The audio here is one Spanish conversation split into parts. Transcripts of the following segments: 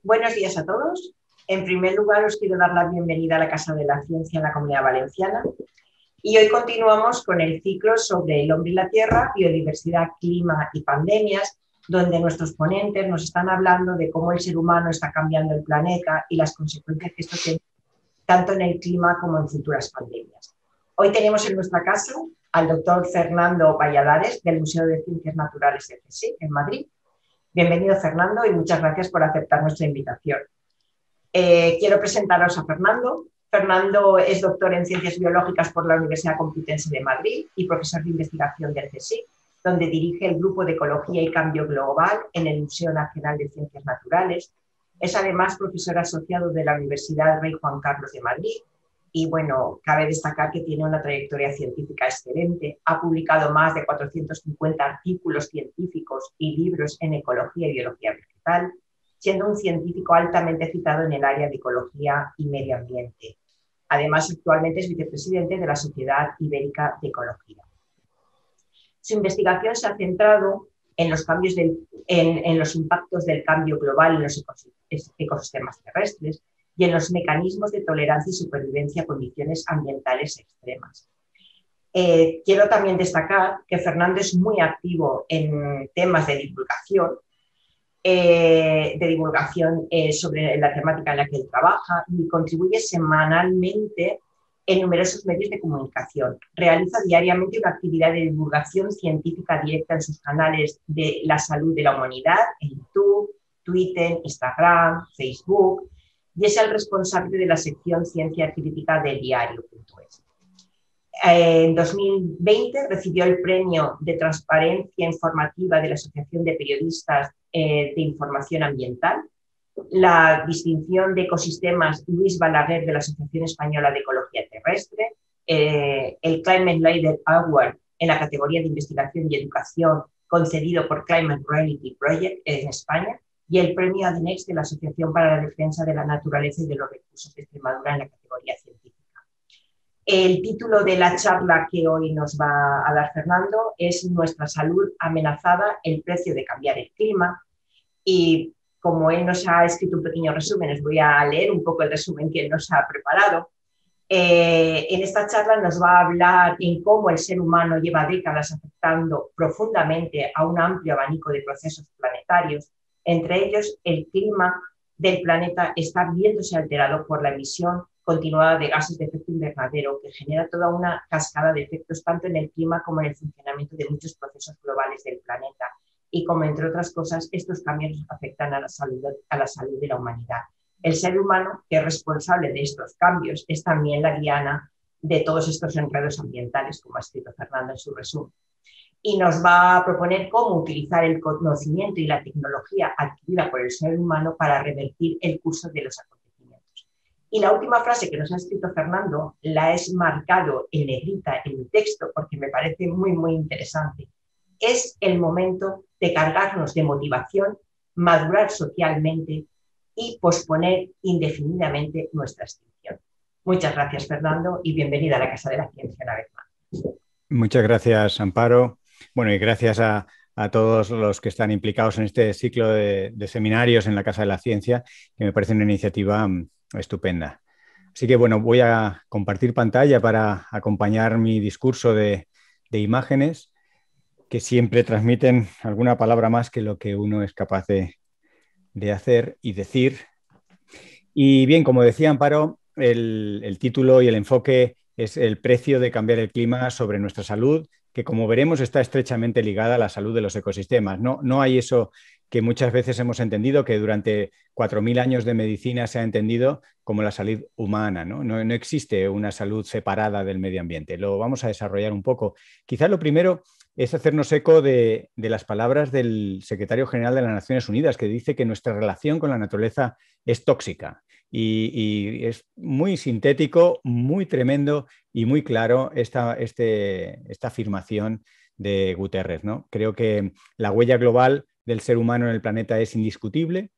Buenos días a todos. En primer lugar, os quiero dar la bienvenida a la Casa de la Ciencia en la Comunidad Valenciana. Y hoy continuamos con el ciclo sobre el hombre y la tierra, biodiversidad, clima y pandemias, donde nuestros ponentes nos están hablando de cómo el ser humano está cambiando el planeta y las consecuencias que esto tiene tanto en el clima como en futuras pandemias. Hoy tenemos en nuestra casa al doctor Fernando Valladares del Museo de Ciencias Naturales de CSIC en Madrid. Bienvenido, Fernando, y muchas gracias por aceptar nuestra invitación. Quiero presentaros a Fernando. Fernando es doctor en Ciencias Biológicas por la Universidad Complutense de Madrid y profesor de investigación del CSIC, donde dirige el Grupo de Ecología y Cambio Global en el Museo Nacional de Ciencias Naturales. Es además profesor asociado de la Universidad Rey Juan Carlos de Madrid y, bueno, cabe destacar que tiene una trayectoria científica excelente. Ha publicado más de 450 artículos científicos y libros en ecología y biología vegetal, siendo un científico altamente citado en el área de ecología y medio ambiente. Además, actualmente es vicepresidente de la Sociedad Ibérica de Ecología. Su investigación se ha centrado en los impactos del cambio global en los ecosistemas terrestres y en los mecanismos de tolerancia y supervivencia a condiciones ambientales extremas. Quiero también destacar que Fernando es muy activo en temas de divulgación sobre la temática en la que él trabaja y contribuye semanalmente en numerosos medios de comunicación. Realiza diariamente una actividad de divulgación científica directa en sus canales de la salud de la humanidad, en YouTube, Twitter, Instagram, Facebook, y es el responsable de la sección Ciencia Crítica de Diario.es. En 2020 recibió el Premio de Transparencia Informativa de la Asociación de Periodistas de Información Ambiental, la distinción de ecosistemas Luis Balaguer de la Asociación Española de Ecología Terrestre, el Climate Leader Award en la categoría de Investigación y Educación concedido por Climate Reality Project en España y el Premio ADNEX de la Asociación para la Defensa de la Naturaleza y de los Recursos de Extremadura en la categoría científica. El título de la charla que hoy nos va a dar Fernando es Nuestra salud amenazada, el precio de cambiar el clima. Y como él nos ha escrito un pequeño resumen, os voy a leer un poco el resumen que él nos ha preparado. En esta charla nos va a hablar en cómo el ser humano lleva décadas afectando profundamente a un amplio abanico de procesos planetarios. Entre ellos, el clima del planeta está viéndose alterado por la emisión continuada de gases de efecto invernadero, que genera toda una cascada de efectos tanto en el clima como en el funcionamiento de muchos procesos globales del planeta. Y como, entre otras cosas, estos cambios afectan a la salud de la humanidad. El ser humano, que es responsable de estos cambios, es también la diana de todos estos enredos ambientales, como ha escrito Fernando en su resumen. Y nos va a proponer cómo utilizar el conocimiento y la tecnología adquirida por el ser humano para revertir el curso de los acontecimientos. Y la última frase que nos ha escrito Fernando la he marcado en negrita en mi texto porque me parece muy, muy interesante. Es el momento de cargarnos de motivación, madurar socialmente y posponer indefinidamente nuestra extinción. Muchas gracias, Fernando, y bienvenida a la Casa de la Ciencia una vez más. Muchas gracias, Amparo. Bueno, y gracias a todos los que están implicados en este ciclo de seminarios en la Casa de la Ciencia, que me parece una iniciativa estupenda. Así que, bueno, voy a compartir pantalla para acompañar mi discurso de imágenes que siempre transmiten alguna palabra más que lo que uno es capaz de hacer y decir. Y bien, como decía Amparo, el título y el enfoque es el precio de cambiar el clima sobre nuestra salud, que como veremos está estrechamente ligada a la salud de los ecosistemas. No hay eso que muchas veces hemos entendido, que durante 4.000 años de medicina se ha entendido como la salud humana, ¿no? No existe una salud separada del medio ambiente. Lo vamos a desarrollar un poco. Quizá lo primero es hacernos eco de las palabras del secretario general de las Naciones Unidas, que dice que nuestra relación con la naturaleza es tóxica. Y es muy sintético, muy tremendo y muy claro esta afirmación de Guterres, ¿no? Creo que la huella global del ser humano en el planeta es indiscutible.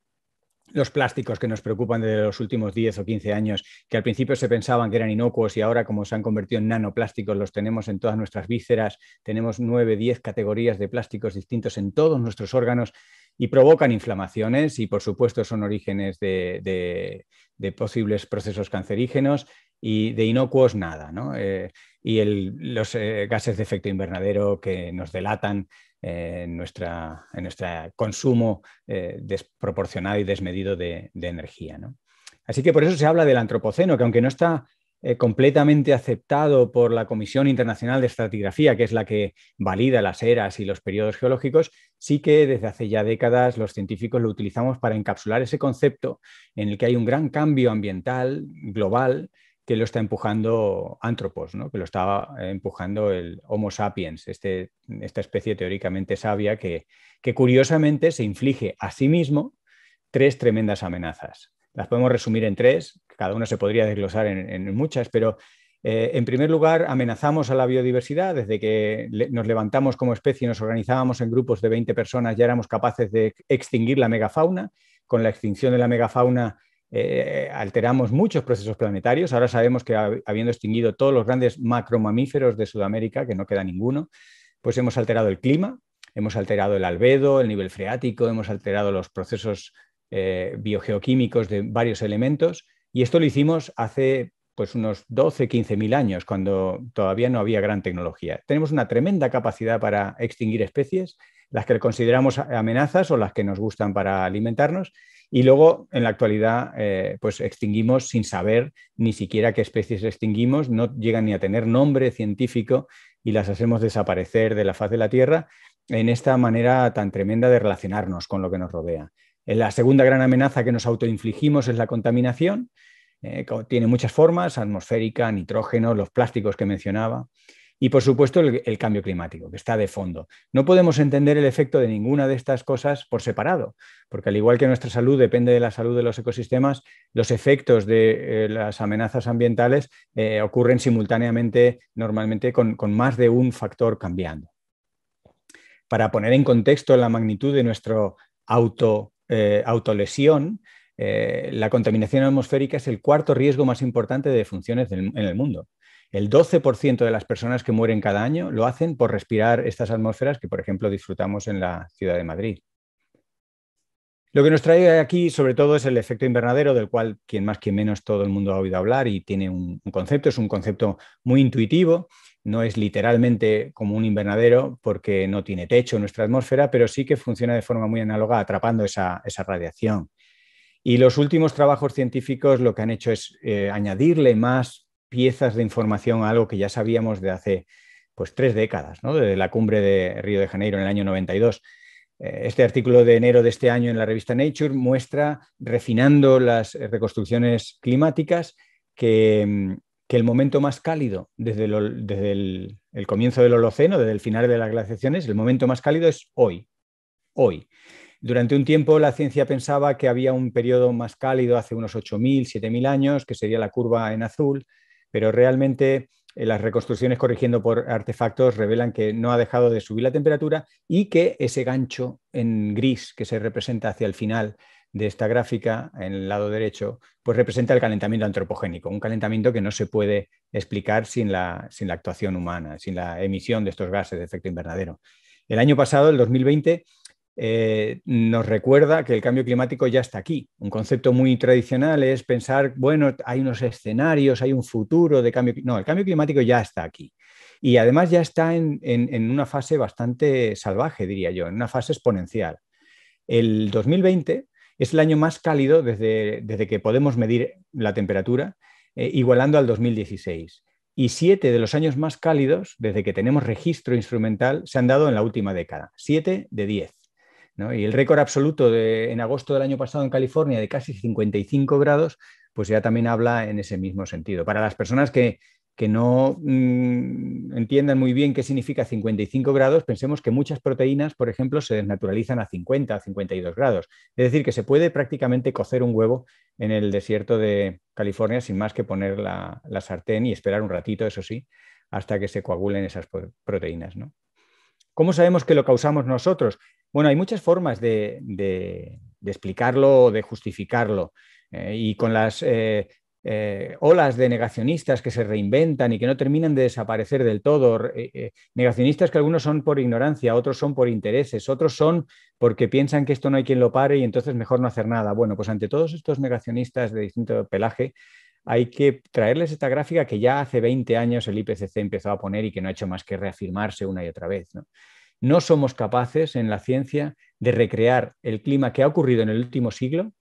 Los plásticos que nos preocupan de los últimos 10 o 15 años, que al principio se pensaban que eran inocuos y ahora, como se han convertido en nanoplásticos, los tenemos en todas nuestras vísceras, tenemos 9, 10 categorías de plásticos distintos en todos nuestros órganos. y provocan inflamaciones y, por supuesto, son orígenes de posibles procesos cancerígenos y de inocuos nada, ¿no? Y los gases de efecto invernadero que nos delatan en nuestro consumo desproporcionado y desmedido de energía, ¿no? Así que por eso se habla del antropoceno, que aunque no está completamente aceptado por la Comisión Internacional de Estratigrafía, que es la que valida las eras y los periodos geológicos, sí que desde hace ya décadas los científicos lo utilizamos para encapsular ese concepto en el que hay un gran cambio ambiental global que lo está empujando Anthropos, ¿no? Que lo está empujando el Homo sapiens, esta especie teóricamente sabia que curiosamente se inflige a sí mismo 3 tremendas amenazas. Las podemos resumir en 3, cada una se podría desglosar en muchas, pero en primer lugar amenazamos a la biodiversidad. Desde que nos levantamos como especie y nos organizábamos en grupos de 20 personas ya éramos capaces de extinguir la megafauna. Con la extinción de la megafauna alteramos muchos procesos planetarios. Ahora sabemos que habiendo extinguido todos los grandes macromamíferos de Sudamérica, que no queda ninguno, pues hemos alterado el clima, hemos alterado el albedo, el nivel freático, hemos alterado los procesos biogeoquímicos de varios elementos, y esto lo hicimos hace pues unos 12, 15.000 años, cuando todavía no había gran tecnología. Tenemos una tremenda capacidad para extinguir especies, las que consideramos amenazas o las que nos gustan para alimentarnos, y luego en la actualidad pues extinguimos sin saber ni siquiera qué especies extinguimos, no llegan ni a tener nombre científico y las hacemos desaparecer de la faz de la Tierra en esta manera tan tremenda de relacionarnos con lo que nos rodea. La segunda gran amenaza que nos autoinfligimos es la contaminación. Tiene muchas formas: atmosférica, nitrógeno, los plásticos que mencionaba. Y, por supuesto, el cambio climático, que está de fondo. No podemos entender el efecto de ninguna de estas cosas por separado, porque al igual que nuestra salud depende de la salud de los ecosistemas, los efectos de las amenazas ambientales ocurren simultáneamente, normalmente con más de un factor cambiando. Para poner en contexto la magnitud de nuestro autolesión, la contaminación atmosférica es el 4º riesgo más importante de defunciones en el mundo. El 12% de las personas que mueren cada año lo hacen por respirar estas atmósferas que, por ejemplo, disfrutamos en la ciudad de Madrid. Lo que nos trae aquí, sobre todo, es el efecto invernadero, del cual quien más, quien menos, todo el mundo ha oído hablar y tiene un concepto. Es un concepto muy intuitivo. No es literalmente como un invernadero porque no tiene techo en nuestra atmósfera, pero sí que funciona de forma muy análoga atrapando esa radiación. Y los últimos trabajos científicos lo que han hecho es añadirle más piezas de información a algo que ya sabíamos de hace pues 3 décadas, ¿no? Desde la cumbre de Río de Janeiro en el año 92. Este artículo de enero de este año en la revista Nature muestra, refinando las reconstrucciones climáticas, que el momento más cálido desde el comienzo del Holoceno, desde el final de las glaciaciones, el momento más cálido es hoy. Durante un tiempo la ciencia pensaba que había un periodo más cálido hace unos 8.000, 7.000 años, que sería la curva en azul, pero realmente las reconstrucciones corrigiendo por artefactos revelan que no ha dejado de subir la temperatura y que ese gancho en gris que se representa hacia el final de esta gráfica, en el lado derecho, pues representa el calentamiento antropogénico, un calentamiento que no se puede explicar sin la actuación humana, sin la emisión de estos gases de efecto invernadero. El año pasado, el 2020, nos recuerda que el cambio climático ya está aquí. Un concepto muy tradicional es pensar, bueno, hay unos escenarios, hay un futuro de cambio. No, el cambio climático ya está aquí. Y además ya está en una fase bastante salvaje, diría yo, en una fase exponencial. El 2020 es el año más cálido desde que podemos medir la temperatura, igualando al 2016. Y 7 de los años más cálidos, desde que tenemos registro instrumental, se han dado en la última década. 7 de 10. ¿No? Y el récord absoluto en agosto del año pasado en California de casi 55 grados, pues ya también habla en ese mismo sentido. Para las personas que no entiendan muy bien qué significa 55 grados, pensemos que muchas proteínas, por ejemplo, se desnaturalizan a 50, a 52 grados. Es decir, que se puede prácticamente cocer un huevo en el desierto de California sin más que poner la sartén y esperar un ratito, eso sí, hasta que se coagulen esas proteínas, ¿no? ¿Cómo sabemos que lo causamos nosotros? Bueno, hay muchas formas de explicarlo o de justificarlo. Y con las olas de negacionistas que se reinventan y que no terminan de desaparecer del todo, negacionistas que algunos son por ignorancia, otros son por intereses, otros son porque piensan que esto no hay quien lo pare y entonces mejor no hacer nada. Bueno, pues ante todos estos negacionistas de distinto pelaje, hay que traerles esta gráfica que ya hace 20 años el IPCC empezó a poner y que no ha hecho más que reafirmarse una y otra vez, ¿no? No somos capaces en la ciencia de recrear el clima que ha ocurrido en el último siglo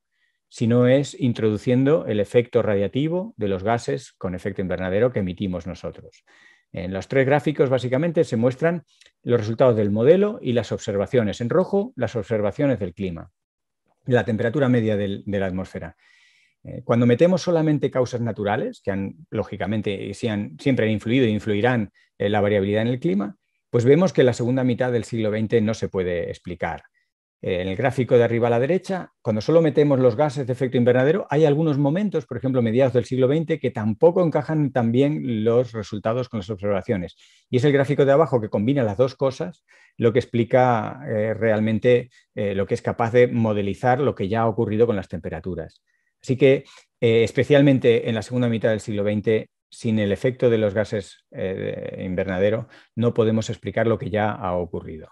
si no es introduciendo el efecto radiativo de los gases con efecto invernadero que emitimos nosotros. En los tres gráficos básicamente se muestran los resultados del modelo y las observaciones. En rojo, las observaciones del clima, la temperatura media de la atmósfera. Cuando metemos solamente causas naturales, que han, lógicamente siempre han influido e influirán en la variabilidad en el clima, pues vemos que la segunda mitad del siglo XX no se puede explicar. En el gráfico de arriba a la derecha, cuando solo metemos los gases de efecto invernadero, hay algunos momentos, por ejemplo, mediados del siglo XX, que tampoco encajan tan bien los resultados con las observaciones. Y es el gráfico de abajo que combina las dos cosas, lo que explica realmente lo que es capaz de modelizar lo que ya ha ocurrido con las temperaturas. Así que, especialmente en la segunda mitad del siglo XX, sin el efecto de los gases de invernadero, no podemos explicar lo que ya ha ocurrido.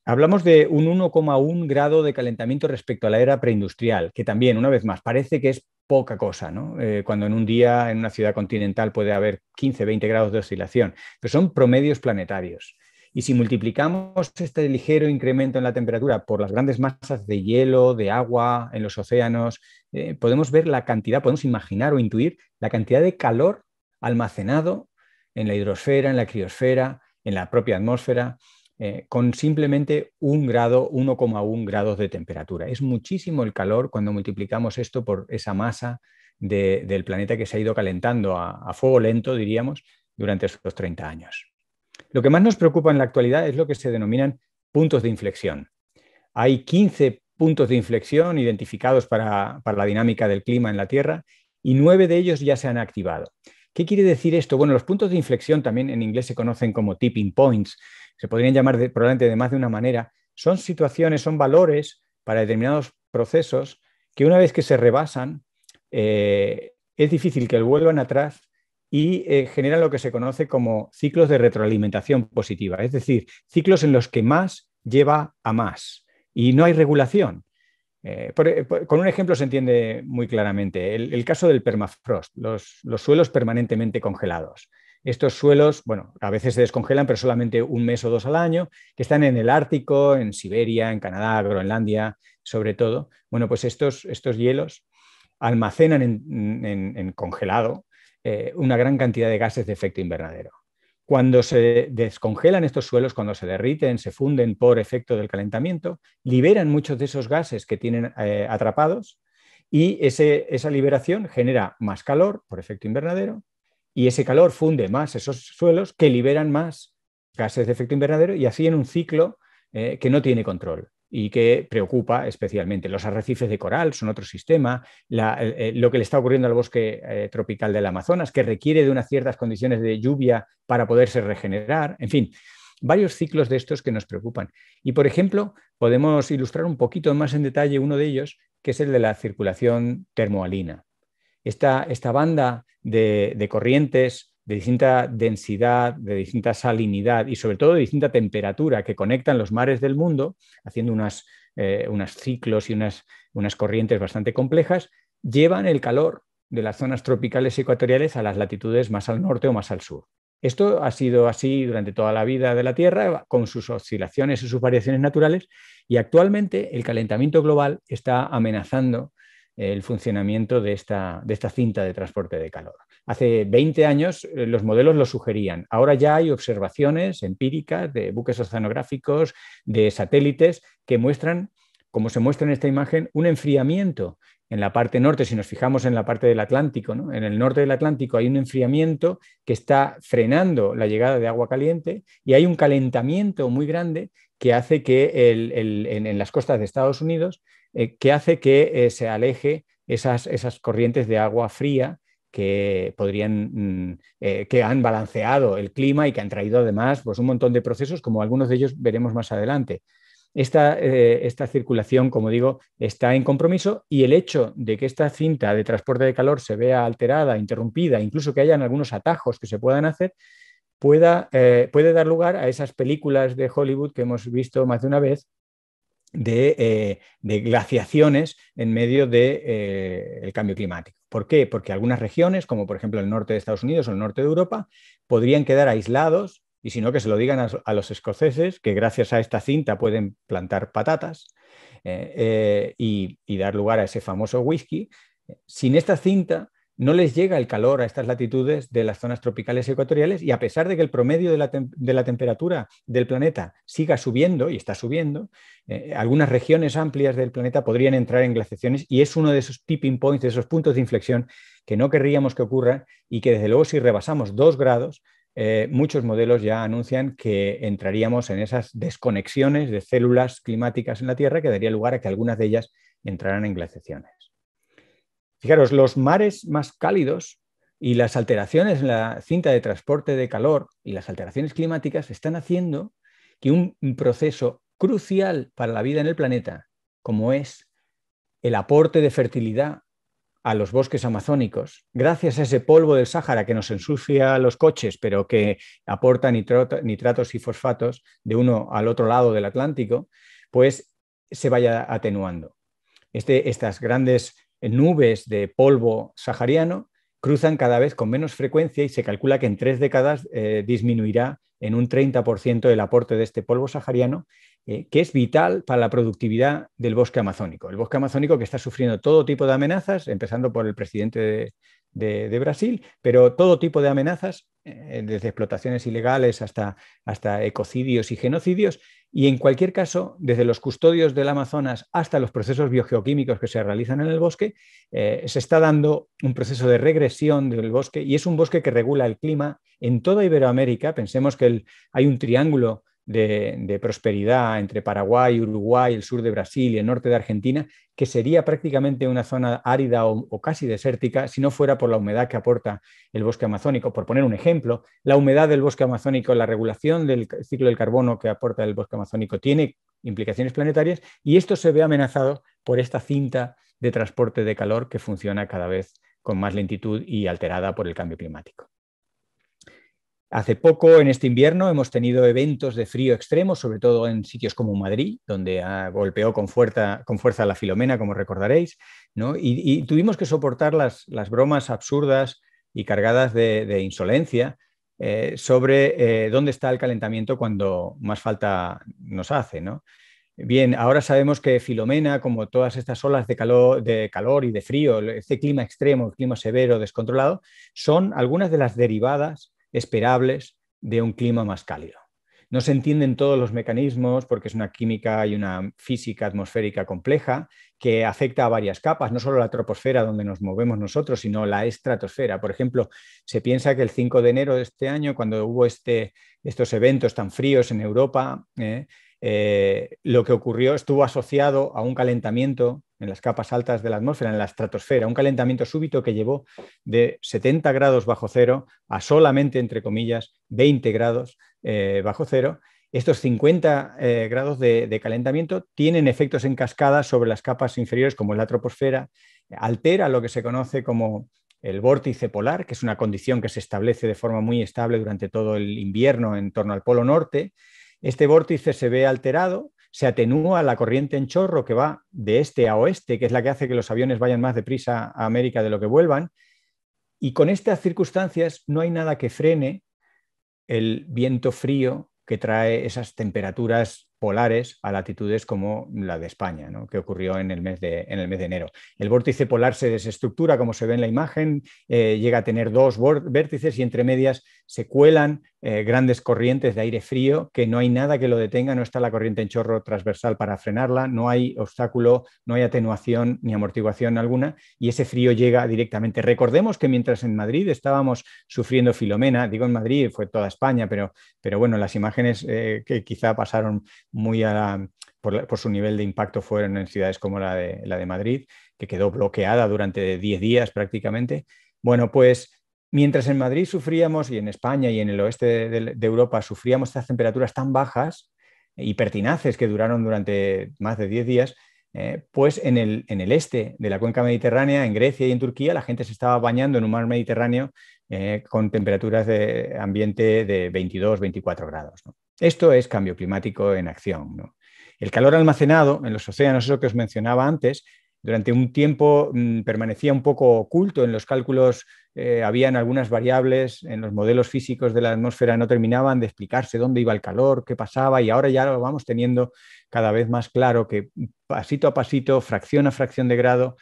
Hablamos de un 1,1 grado de calentamiento respecto a la era preindustrial, que también, una vez más, parece que es poca cosa, ¿no? Cuando en un día en una ciudad continental puede haber 15, 20 grados de oscilación, pero son promedios planetarios. Y si multiplicamos este ligero incremento en la temperatura por las grandes masas de hielo, de agua en los océanos, podemos ver la cantidad, podemos imaginar o intuir la cantidad de calor almacenado en la hidrosfera, en la criosfera, en la propia atmósfera, con simplemente 1 grado, 1,1 grados de temperatura. Es muchísimo el calor cuando multiplicamos esto por esa masa del planeta que se ha ido calentando a fuego lento, diríamos, durante estos 30 años. Lo que más nos preocupa en la actualidad es lo que se denominan puntos de inflexión. Hay 15 puntos de inflexión identificados para la dinámica del clima en la Tierra y 9 de ellos ya se han activado. ¿Qué quiere decir esto? Bueno, los puntos de inflexión también en inglés se conocen como tipping points, se podrían llamar probablemente de más de una manera. Son situaciones, son valores para determinados procesos que una vez que se rebasan, es difícil que vuelvan atrás y generan lo que se conoce como ciclos de retroalimentación positiva, es decir, ciclos en los que más lleva a más y no hay regulación. Con un ejemplo se entiende muy claramente el caso del permafrost, los suelos permanentemente congelados. Estos suelos, bueno, a veces se descongelan, pero solamente 1 mes o 2 al año, que están en el Ártico, en Siberia, en Canadá, Groenlandia, sobre todo. Bueno, pues estos hielos almacenan en congelado una gran cantidad de gases de efecto invernadero. Cuando se descongelan estos suelos, cuando se derriten, se funden por efecto del calentamiento, liberan muchos de esos gases que tienen atrapados y esa liberación genera más calor por efecto invernadero y ese calor funde más esos suelos que liberan más gases de efecto invernadero y así en un ciclo que no tiene control y que preocupa especialmente. Los arrecifes de coral son otro sistema, lo que le está ocurriendo al bosque tropical del Amazonas, que requiere de unas ciertas condiciones de lluvia para poderse regenerar, en fin, varios ciclos de estos que nos preocupan. Y, por ejemplo, podemos ilustrar un poquito más en detalle uno de ellos, que es el de la circulación termohalina. Esta banda de corrientes de distinta densidad, de distinta salinidad y sobre todo de distinta temperatura que conectan los mares del mundo, haciendo unos ciclos y unas corrientes bastante complejas, llevan el calor de las zonas tropicales y ecuatoriales a las latitudes más al norte o más al sur. Esto ha sido así durante toda la vida de la Tierra, con sus oscilaciones y sus variaciones naturales, y actualmente el calentamiento global está amenazando el funcionamiento de esta cinta de transporte de calor. Hace 20 años los modelos lo sugerían. Ahora ya hay observaciones empíricas de buques oceanográficos, de satélites, que muestran, como se muestra en esta imagen, un enfriamiento en la parte norte. Si nos fijamos en la parte del Atlántico, ¿no? En el norte del Atlántico hay un enfriamiento que está frenando la llegada de agua caliente y hay un calentamiento muy grande que hace que en las costas de Estados Unidos que hace que se aleje esas corrientes de agua fría que que han balanceado el clima y que han traído además pues, un montón de procesos, como algunos de ellos veremos más adelante. Esta circulación, como digo, está en compromiso y el hecho de que esta cinta de transporte de calor se vea alterada, interrumpida, incluso que hayan algunos atajos que se puedan hacer, puede dar lugar a esas películas de Hollywood que hemos visto más de una vez, de glaciaciones en medio del cambio climático. ¿Por qué? Porque algunas regiones, como por ejemplo el norte de Estados Unidos o el norte de Europa, podrían quedar aislados, y si no, que se lo digan a los escoceses, que gracias a esta cinta pueden plantar patatas y dar lugar a ese famoso whisky. Sin esta cinta no les llega el calor a estas latitudes de las zonas tropicales y ecuatoriales, y a pesar de que el promedio de la temperatura del planeta siga subiendo, y está subiendo, algunas regiones amplias del planeta podrían entrar en glaciaciones, y es uno de esos tipping points, de esos puntos de inflexión que no querríamos que ocurran, y que desde luego si rebasamos 2 grados, muchos modelos ya anuncian que entraríamos en esas desconexiones de células climáticas en la Tierra, que daría lugar a que algunas de ellas entraran en glaciaciones. Fijaros, los mares más cálidos y las alteraciones en la cinta de transporte de calor y las alteraciones climáticas están haciendo que un proceso crucial para la vida en el planeta, como es el aporte de fertilidad a los bosques amazónicos, gracias a ese polvo del Sáhara que nos ensucia los coches, pero que aporta nitratos y fosfatos de uno al otro lado del Atlántico, pues se vaya atenuando. Estas grandes nubes de polvo sahariano cruzan cada vez con menos frecuencia, y se calcula que en 3 décadas disminuirá en un 30% el aporte de este polvo sahariano, que es vital para la productividad del bosque amazónico. El bosque amazónico que está sufriendo todo tipo de amenazas, empezando por el presidente de Brasil, pero todo tipo de amenazas, desde explotaciones ilegales hasta ecocidios y genocidios, y en cualquier caso, desde los custodios del Amazonas hasta los procesos biogeoquímicos que se realizan en el bosque, se está dando un proceso de regresión del bosque, y es un bosque que regula el clima en toda Iberoamérica. Pensemos que hay un triángulo de prosperidad entre Paraguay, Uruguay, el sur de Brasil y el norte de Argentina, que sería prácticamente una zona árida o casi desértica si no fuera por la humedad que aporta el bosque amazónico. Por poner un ejemplo, la humedad del bosque amazónico, la regulación del ciclo del carbono que aporta el bosque amazónico tiene implicaciones planetarias, y esto se ve amenazado por esta cinta de transporte de calor que funciona cada vez con más lentitud y alterada por el cambio climático. Hace poco, en este invierno, hemos tenido eventos de frío extremo, sobre todo en sitios como Madrid, donde golpeó con fuerza la Filomena, como recordaréis, ¿no? Y tuvimos que soportar las bromas absurdas y cargadas de insolencia sobre dónde está el calentamiento cuando más falta nos hace, ¿no? Bien, ahora sabemos que Filomena, como todas estas olas de calor y de frío, este clima extremo, el clima severo, descontrolado, son algunas de las derivadas esperables de un clima más cálido. No se entienden todos los mecanismos porque es una química y una física atmosférica compleja que afecta a varias capas, no solo la troposfera donde nos movemos nosotros, sino la estratosfera. Por ejemplo, se piensa que el 5 de enero de este año, cuando hubo estos eventos tan fríos en Europa, lo que ocurrió estuvo asociado a un calentamiento en las capas altas de la atmósfera, en la estratosfera, un calentamiento súbito que llevó de 70 grados bajo cero a solamente, entre comillas, 20 grados bajo cero. Estos 50 grados de calentamiento tienen efectos en cascada sobre las capas inferiores, como la troposfera, altera lo que se conoce como el vórtice polar, que es una condición que se establece de forma muy estable durante todo el invierno en torno al Polo Norte. Este vórtice se ve alterado, se atenúa la corriente en chorro que va de este a oeste, que es la que hace que los aviones vayan más deprisa a América de lo que vuelvan, y con estas circunstancias no hay nada que frene el viento frío que trae esas temperaturas polares a latitudes como la de España, ¿no? Que ocurrió en el mes de enero. El vórtice polar se desestructura, como se ve en la imagen, llega a tener 2 vértices, y entre medias se cuelan grandes corrientes de aire frío que no hay nada que lo detenga, no está la corriente en chorro transversal para frenarla, no hay obstáculo, no hay atenuación ni amortiguación alguna, y ese frío llega directamente. Recordemos que mientras en Madrid estábamos sufriendo Filomena, digo en Madrid, fue toda España, pero bueno, las imágenes que quizá pasaron muy por su nivel de impacto fueron en ciudades como la de Madrid, que quedó bloqueada durante 10 días prácticamente. Bueno, pues mientras en Madrid sufríamos, y en España y en el oeste de Europa sufríamos estas temperaturas tan bajas y pertinaces que duraron durante más de 10 días, pues en el este de la cuenca mediterránea, en Grecia y en Turquía, la gente se estaba bañando en un mar Mediterráneo con temperaturas de ambiente de 22, 24 grados, ¿no? Esto es cambio climático en acción, ¿no? El calor almacenado en los océanos, eso que os mencionaba antes, durante un tiempo permanecía un poco oculto en los cálculos. Habían algunas variables en los modelos físicos de la atmósfera, no terminaban de explicarse dónde iba el calor, qué pasaba, y ahora ya lo vamos teniendo cada vez más claro, que pasito a pasito, fracción a fracción de grado,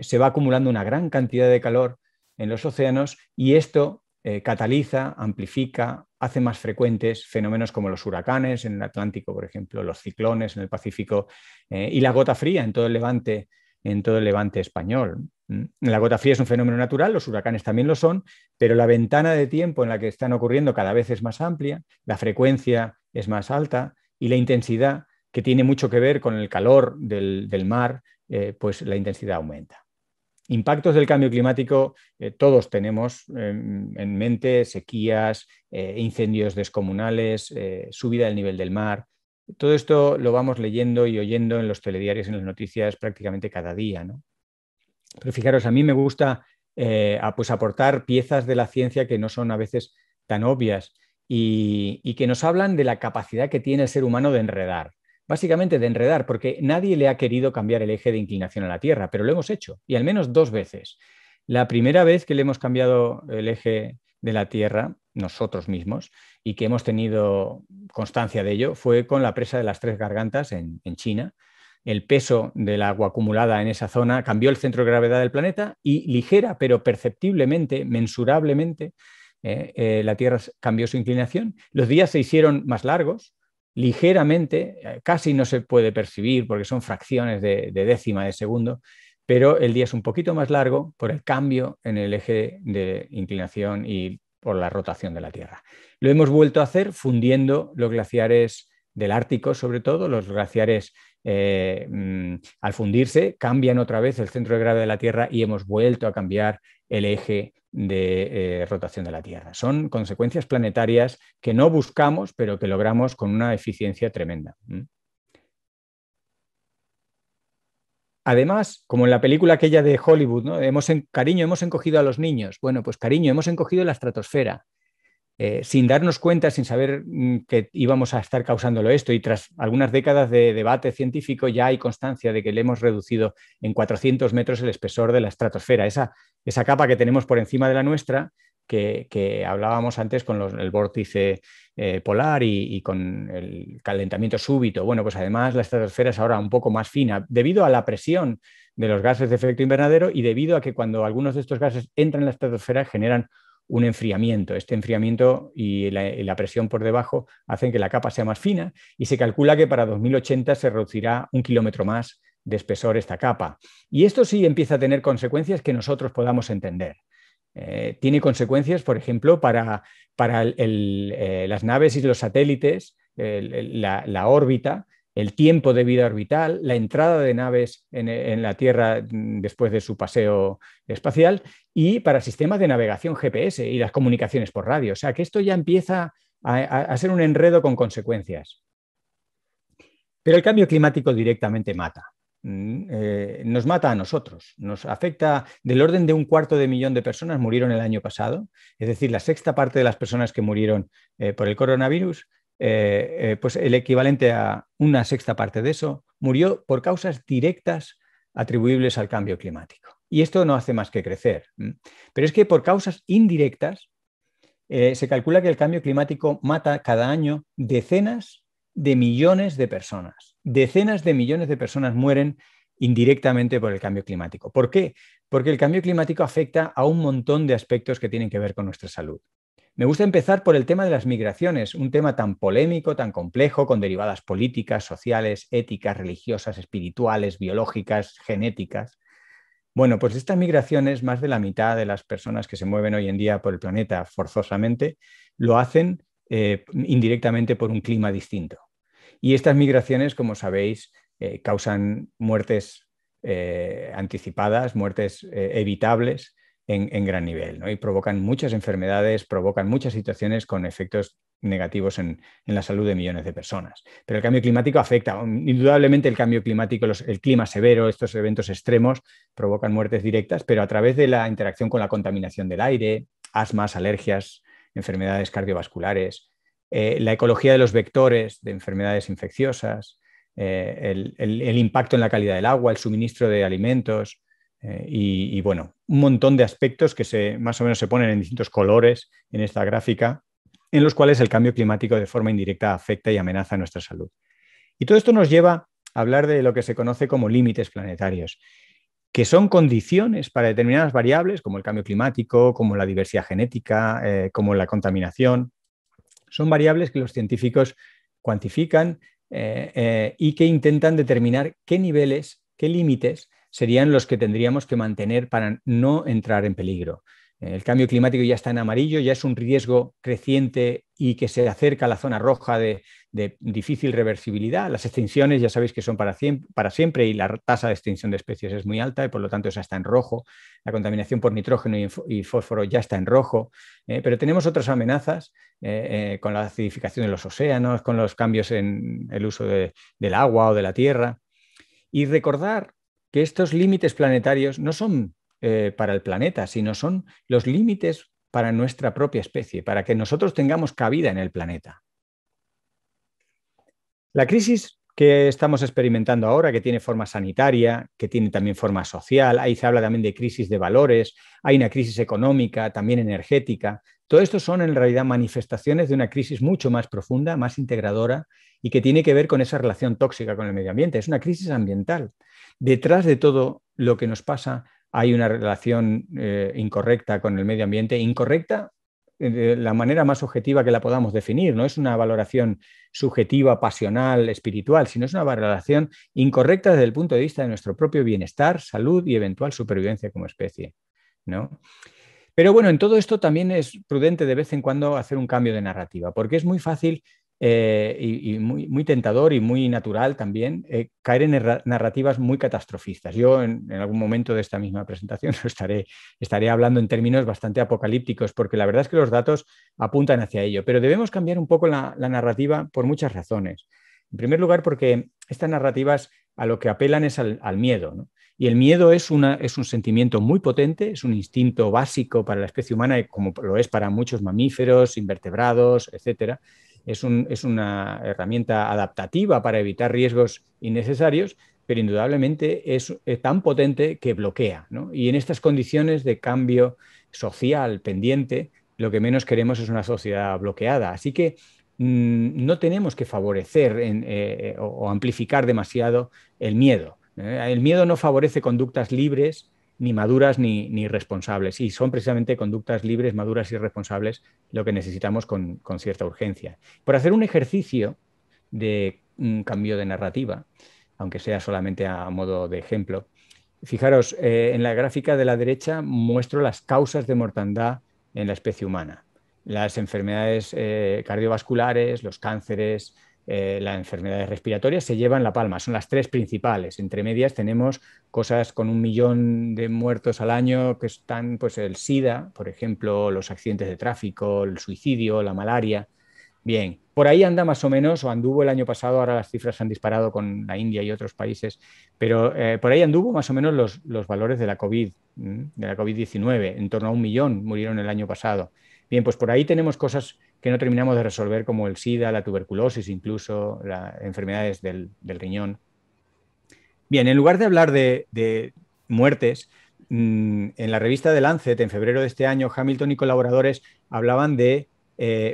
se va acumulando una gran cantidad de calor en los océanos, y esto cataliza, amplifica, hace más frecuentes fenómenos como los huracanes en el Atlántico, por ejemplo, los ciclones en el Pacífico, y la gota fría en todo el Levante español. La gota fría es un fenómeno natural, los huracanes también lo son, pero la ventana de tiempo en la que están ocurriendo cada vez es más amplia, la frecuencia es más alta y la intensidad, que tiene mucho que ver con el calor del mar, pues la intensidad aumenta. Impactos del cambio climático, todos tenemos en mente: sequías, incendios descomunales, subida del nivel del mar. Todo esto lo vamos leyendo y oyendo en los telediarios, en las noticias prácticamente cada día, ¿no? Pero fijaros, a mí me gusta pues aportar piezas de la ciencia que no son a veces tan obvias y que nos hablan de la capacidad que tiene el ser humano de enredar. Básicamente de enredar, porque nadie le ha querido cambiar el eje de inclinación a la Tierra, pero lo hemos hecho, y al menos 2 veces. La primera vez que le hemos cambiado el eje de la Tierra, nosotros mismos, y que hemos tenido constancia de ello, fue con la presa de las Tres Gargantas en China. El peso del agua acumulada en esa zona cambió el centro de gravedad del planeta y ligera, pero perceptiblemente, mensurablemente, la Tierra cambió su inclinación. Los días se hicieron más largos, ligeramente, casi no se puede percibir porque son fracciones de décima de segundo, pero el día es un poquito más largo por el cambio en el eje de inclinación y por la rotación de la Tierra. Lo hemos vuelto a hacer fundiendo los glaciares del Ártico, sobre todo. Los glaciares, al fundirse, cambian otra vez el centro de gravedad de la Tierra y hemos vuelto a cambiar el eje de rotación de la Tierra. Son consecuencias planetarias que no buscamos, pero que logramos con una eficiencia tremenda. Además, como en la película aquella de Hollywood, ¿no? Cariño, hemos encogido a los niños. Bueno, pues cariño, hemos encogido la estratosfera. Sin darnos cuenta, sin saber que íbamos a estar causándolo esto, y tras algunas décadas de debate científico ya hay constancia de que le hemos reducido en 400 metros el espesor de la estratosfera, esa capa que tenemos por encima de la nuestra, que hablábamos antes con el vórtice polar y con el calentamiento súbito. Bueno, pues además la estratosfera es ahora un poco más fina debido a la presión de los gases de efecto invernadero y debido a que cuando algunos de estos gases entran en la estratosfera generan un enfriamiento. Este enfriamiento y la presión por debajo hacen que la capa sea más fina, y se calcula que para 2080 se reducirá 1 kilómetro más de espesor esta capa. Y esto sí empieza a tener consecuencias que nosotros podamos entender. Tiene consecuencias, por ejemplo, para las naves y los satélites, la órbita, el tiempo de vida orbital, la entrada de naves en la Tierra después de su paseo espacial, y para sistemas de navegación GPS y las comunicaciones por radio. O sea, que esto ya empieza a ser un enredo con consecuencias. Pero el cambio climático directamente mata. Nos mata a nosotros, nos afecta. Del orden de 250.000 de personas murieron el año pasado, es decir, la sexta parte de las personas que murieron por el coronavirus, pues el equivalente a una sexta parte de eso murió por causas directas atribuibles al cambio climático. Y esto no hace más que crecer. Pero es que por causas indirectas se calcula que el cambio climático mata cada año decenas de millones de personas. Decenas de millones de personas mueren indirectamente por el cambio climático. ¿Por qué? Porque el cambio climático afecta a un montón de aspectos que tienen que ver con nuestra salud. Me gusta empezar por el tema de las migraciones, un tema tan polémico, tan complejo, con derivadas políticas, sociales, éticas, religiosas, espirituales, biológicas, genéticas. Bueno, pues estas migraciones, más de la mitad de las personas que se mueven hoy en día por el planeta forzosamente, lo hacen indirectamente por un clima distinto. Y estas migraciones, como sabéis, causan muertes anticipadas, muertes evitables en gran nivel, ¿no? Y provocan muchas enfermedades, provocan muchas situaciones con efectos negativos en la salud de millones de personas. Pero el cambio climático afecta. Indudablemente el cambio climático, el clima severo, estos eventos extremos provocan muertes directas, pero a través de la interacción con la contaminación del aire, asmas, alergias, enfermedades cardiovasculares, la ecología de los vectores de enfermedades infecciosas, el impacto en la calidad del agua, el suministro de alimentos y bueno, un montón de aspectos que más o menos se ponen en distintos colores en esta gráfica, en los cuales el cambio climático de forma indirecta afecta y amenaza nuestra salud. Y todo esto nos lleva a hablar de lo que se conoce como límites planetarios, que son condiciones para determinadas variables, como el cambio climático, como la diversidad genética, como la contaminación. Son variables que los científicos cuantifican y que intentan determinar qué niveles, qué límites serían los que tendríamos que mantener para no entrar en peligro. El cambio climático ya está en amarillo, ya es un riesgo creciente y que se acerca a la zona roja de difícil reversibilidad. Las extinciones ya sabéis que son para siempre y la tasa de extinción de especies es muy alta y por lo tanto esa está en rojo. La contaminación por nitrógeno y fósforo ya está en rojo, pero tenemos otras amenazas con la acidificación de los océanos, con los cambios en el uso del agua o de la tierra. Y recordar que estos límites planetarios no son para el planeta, sino son los límites para nuestra propia especie, para que nosotros tengamos cabida en el planeta. La crisis que estamos experimentando ahora, que tiene forma sanitaria, que tiene también forma social, ahí se habla también de crisis de valores, hay una crisis económica, también energética. Todo esto son en realidad manifestaciones de una crisis mucho más profunda, más integradora y que tiene que ver con esa relación tóxica con el medio ambiente. Es una crisis ambiental. Detrás de todo lo que nos pasa hay una relación incorrecta con el medio ambiente, incorrecta de la manera más objetiva que la podamos definir. No es una valoración subjetiva, pasional, espiritual, sino es una valoración incorrecta desde el punto de vista de nuestro propio bienestar, salud y eventual supervivencia como especie, ¿no? Pero bueno, en todo esto también es prudente de vez en cuando hacer un cambio de narrativa, porque es muy fácil y muy tentador y muy natural también caer en narrativas muy catastrofistas. Yo en algún momento de esta misma presentación estaré hablando en términos bastante apocalípticos, porque la verdad es que los datos apuntan hacia ello, pero debemos cambiar un poco la narrativa por muchas razones. En primer lugar, porque estas narrativas a lo que apelan es al miedo, ¿no? Y el miedo es un sentimiento muy potente, es un instinto básico para la especie humana, como lo es para muchos mamíferos, invertebrados, etcétera. Es una herramienta adaptativa para evitar riesgos innecesarios, pero indudablemente es tan potente que bloquea, ¿no? Y en estas condiciones de cambio social pendiente, lo que menos queremos es una sociedad bloqueada. Así que no tenemos que favorecer o amplificar demasiado el miedo. El miedo no favorece conductas libres, ni maduras, ni responsables. Y son precisamente conductas libres, maduras y responsables lo que necesitamos con cierta urgencia. Por hacer un ejercicio de un cambio de narrativa, aunque sea solamente a modo de ejemplo, fijaros, en la gráfica de la derecha muestro las causas de mortandad en la especie humana. Las enfermedades cardiovasculares, los cánceres, las enfermedades respiratorias se llevan la palma, son las tres principales. Entre medias tenemos cosas con 1 millón de muertos al año que están, pues el SIDA, por ejemplo, los accidentes de tráfico, el suicidio, la malaria. Bien, por ahí anda más o menos, o anduvo el año pasado, ahora las cifras se han disparado con la India y otros países, pero por ahí anduvo más o menos los valores de la COVID-19, en torno a 1 millón murieron el año pasado. Bien, pues por ahí tenemos cosas que no terminamos de resolver, como el SIDA, la tuberculosis, incluso las enfermedades del riñón. Bien, en lugar de hablar de muertes, en la revista The Lancet, en febrero de este año, Hamilton y colaboradores hablaban de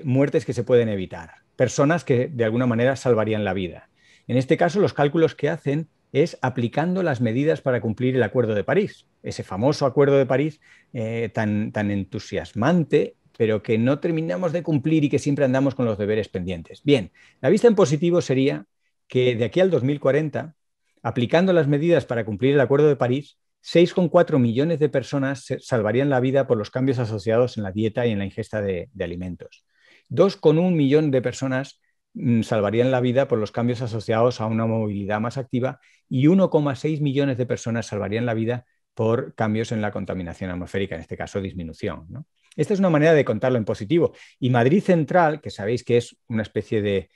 muertes que se pueden evitar, personas que de alguna manera salvarían la vida. En este caso, los cálculos que hacen es aplicando las medidas para cumplir el Acuerdo de París, ese famoso Acuerdo de París tan entusiasmante, pero que no terminamos de cumplir y que siempre andamos con los deberes pendientes. Bien, la vista en positivo sería que de aquí al 2040, aplicando las medidas para cumplir el Acuerdo de París, 6,4 millones de personas salvarían la vida por los cambios asociados en la dieta y en la ingesta de alimentos. 2,1 millones de personas salvarían la vida por los cambios asociados a una movilidad más activa y 1,6 millones de personas salvarían la vida por cambios en la contaminación atmosférica, en este caso disminución, ¿no? Esta es una manera de contarlo en positivo. Y Madrid Central, que sabéis que es una especie de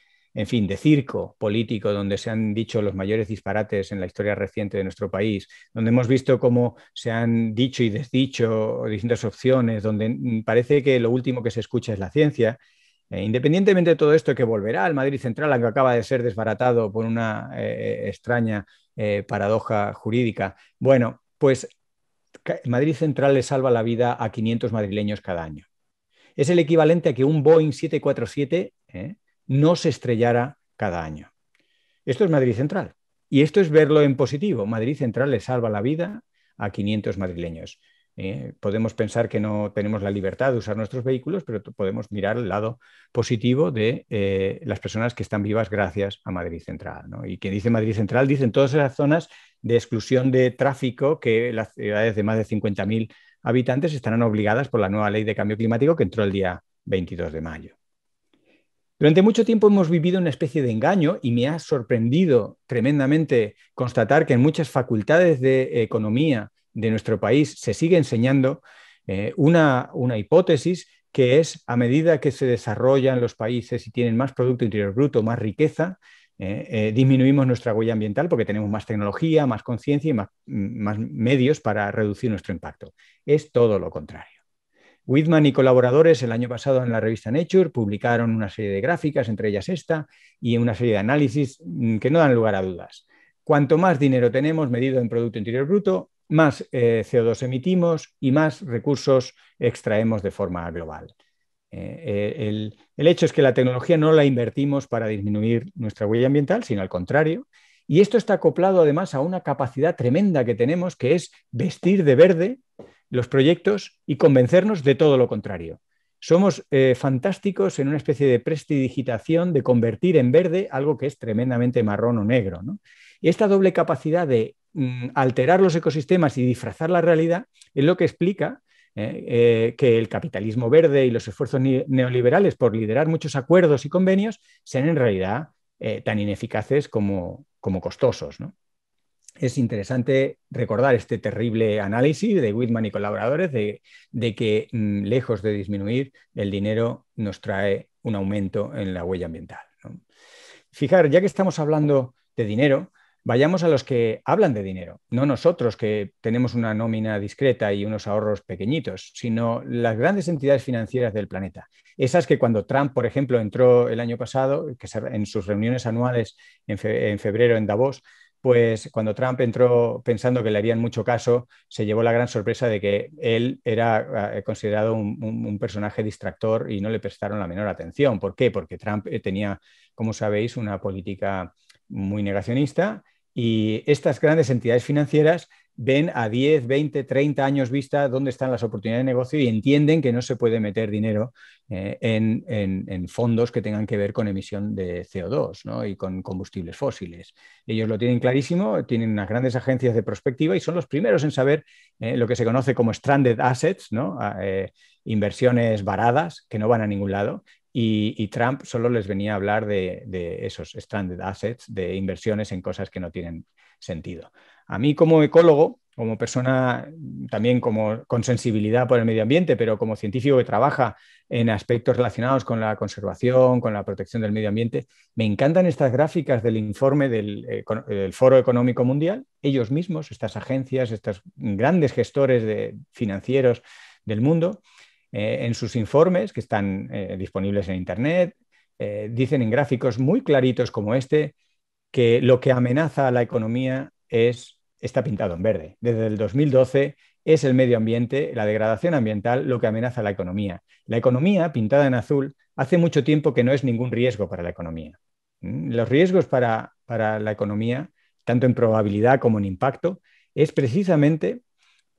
circo político donde se han dicho los mayores disparates en la historia reciente de nuestro país, donde hemos visto cómo se han dicho y desdicho distintas opciones, donde parece que lo último que se escucha es la ciencia. Independientemente de todo esto que volverá al Madrid Central, aunque acaba de ser desbaratado por una extraña paradoja jurídica, bueno, pues Madrid Central le salva la vida a 500 madrileños cada año. Es el equivalente a que un Boeing 747 no se estrellara cada año. Esto es Madrid Central. Y esto es verlo en positivo. Madrid Central le salva la vida a 500 madrileños. Podemos pensar que no tenemos la libertad de usar nuestros vehículos, pero podemos mirar el lado positivo de las personas que están vivas gracias a Madrid Central, ¿no? Y que dice Madrid Central, dicen todas esas zonas de exclusión de tráfico que las ciudades de más de 50.000 habitantes estarán obligadas por la nueva ley de cambio climático que entró el día 22 de mayo. Durante mucho tiempo hemos vivido una especie de engaño y me ha sorprendido tremendamente constatar que en muchas facultades de economía de nuestro país se sigue enseñando una hipótesis que es, a medida que se desarrollan los países y tienen más Producto Interior Bruto, más riqueza, disminuimos nuestra huella ambiental porque tenemos más tecnología, más conciencia y más medios para reducir nuestro impacto. Es todo lo contrario. Whitman y colaboradores el año pasado en la revista Nature publicaron una serie de gráficas, entre ellas esta, y una serie de análisis que no dan lugar a dudas. Cuanto más dinero tenemos medido en Producto Interior Bruto, más CO2 emitimos y más recursos extraemos de forma global. El hecho es que la tecnología no la invertimos para disminuir nuestra huella ambiental, sino al contrario. Y esto está acoplado además a una capacidad tremenda que tenemos, que es vestir de verde los proyectos y convencernos de todo lo contrario. Somos fantásticos en una especie de prestidigitación de convertir en verde algo que es tremendamente marrón o negro, ¿no? Y esta doble capacidad de alterar los ecosistemas y disfrazar la realidad es lo que explica que el capitalismo verde y los esfuerzos neoliberales por liderar muchos acuerdos y convenios sean en realidad tan ineficaces como costosos, ¿no? Es interesante recordar este terrible análisis de Whitman y colaboradores de que, lejos de disminuir, el dinero nos trae un aumento en la huella ambiental, ¿no? Fijar, ya que estamos hablando de dinero, vayamos a los que hablan de dinero, no nosotros que tenemos una nómina discreta y unos ahorros pequeñitos, sino las grandes entidades financieras del planeta. Esas que cuando Trump, por ejemplo, entró el año pasado, que en sus reuniones anuales en febrero en Davos, pues cuando Trump entró pensando que le harían mucho caso, se llevó la gran sorpresa de que él era considerado un personaje distractor y no le prestaron la menor atención. ¿Por qué? Porque Trump tenía, como sabéis, una política muy negacionista y estas grandes entidades financieras ven a 10, 20, 30 años vista dónde están las oportunidades de negocio y entienden que no se puede meter dinero en fondos que tengan que ver con emisión de CO2, ¿no? Y con combustibles fósiles. Ellos lo tienen clarísimo, tienen unas grandes agencias de prospectiva y son los primeros en saber lo que se conoce como stranded assets, ¿no? Inversiones varadas que no van a ningún lado. Y Trump solo les venía a hablar de esos stranded assets, de inversiones en cosas que no tienen sentido. A mí como ecólogo, como persona también con sensibilidad por el medio ambiente, pero como científico que trabaja en aspectos relacionados con la conservación, con la protección del medio ambiente, me encantan estas gráficas del informe del Foro Económico Mundial. Ellos mismos, estas agencias, estos grandes gestores financieros del mundo, en sus informes, que están disponibles en Internet, dicen en gráficos muy claritos como este, que lo que amenaza a la economía está pintado en verde. Desde el 2012 es el medio ambiente, la degradación ambiental, lo que amenaza a la economía. La economía, pintada en azul, hace mucho tiempo que no es ningún riesgo para la economía. Los riesgos para la economía, tanto en probabilidad como en impacto, es precisamente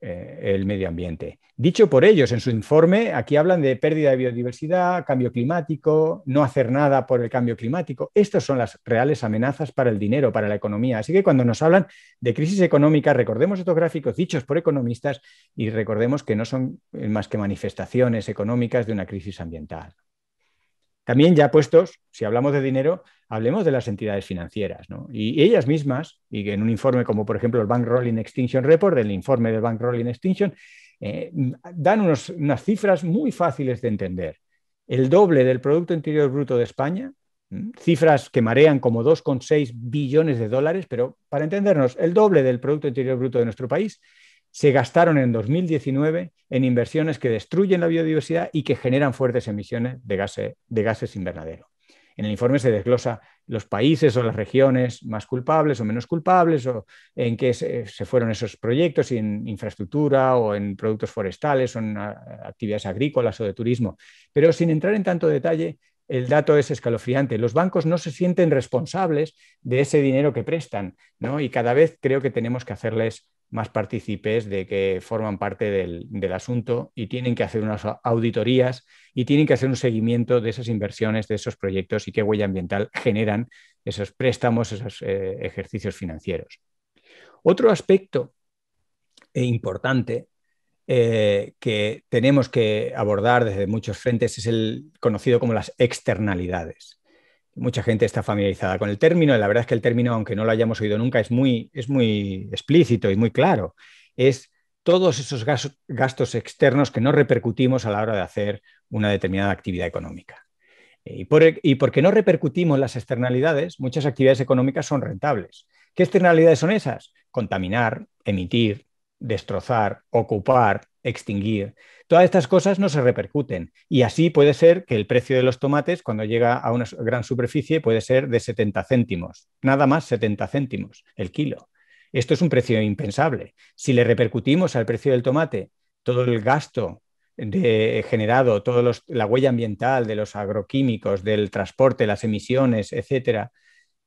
el medio ambiente. Dicho por ellos en su informe, aquí hablan de pérdida de biodiversidad, cambio climático, no hacer nada por el cambio climático. Estas son las reales amenazas para el dinero, para la economía. Así que cuando nos hablan de crisis económica, recordemos estos gráficos dichos por economistas y recordemos que no son más que manifestaciones económicas de una crisis ambiental. También ya puestos, si hablamos de dinero, hablemos de las entidades financieras, ¿no? Y ellas mismas, y en un informe como por ejemplo el Bank Rolling Extinction Report, el informe del Bank Rolling Extinction, dan unas cifras muy fáciles de entender. El doble del Producto Interior Bruto de España, cifras que marean como 2,6 billones de dólares, pero para entendernos, el doble del Producto Interior Bruto de nuestro país se gastaron en 2019 en inversiones que destruyen la biodiversidad y que generan fuertes emisiones de gases invernadero. En el informe se desglosa los países o las regiones más culpables o menos culpables, o en qué se fueron esos proyectos, si en infraestructura o en productos forestales o en actividades agrícolas o de turismo. Pero sin entrar en tanto detalle, el dato es escalofriante. Los bancos no se sienten responsables de ese dinero que prestan, ¿no? Y cada vez creo que tenemos que hacerles más partícipes de que forman parte del asunto y tienen que hacer unas auditorías y tienen que hacer un seguimiento de esas inversiones, de esos proyectos y qué huella ambiental generan esos préstamos, esos ejercicios financieros. Otro aspecto importante que tenemos que abordar desde muchos frentes es el conocido como las externalidades. Mucha gente está familiarizada con el término, y la verdad es que el término, aunque no lo hayamos oído nunca, es muy explícito y muy claro. Es todos esos gastos externos que no repercutimos a la hora de hacer una determinada actividad económica. Y porque no repercutimos las externalidades, muchas actividades económicas son rentables. ¿Qué externalidades son esas? Contaminar, emitir, destrozar, ocupar, extinguir. Todas estas cosas no se repercuten y así puede ser que el precio de los tomates cuando llega a una gran superficie puede ser de 70 céntimos, nada más 70 céntimos el kilo. Esto es un precio impensable. Si le repercutimos al precio del tomate todo el gasto generado, la huella ambiental de los agroquímicos, del transporte, las emisiones, etcétera,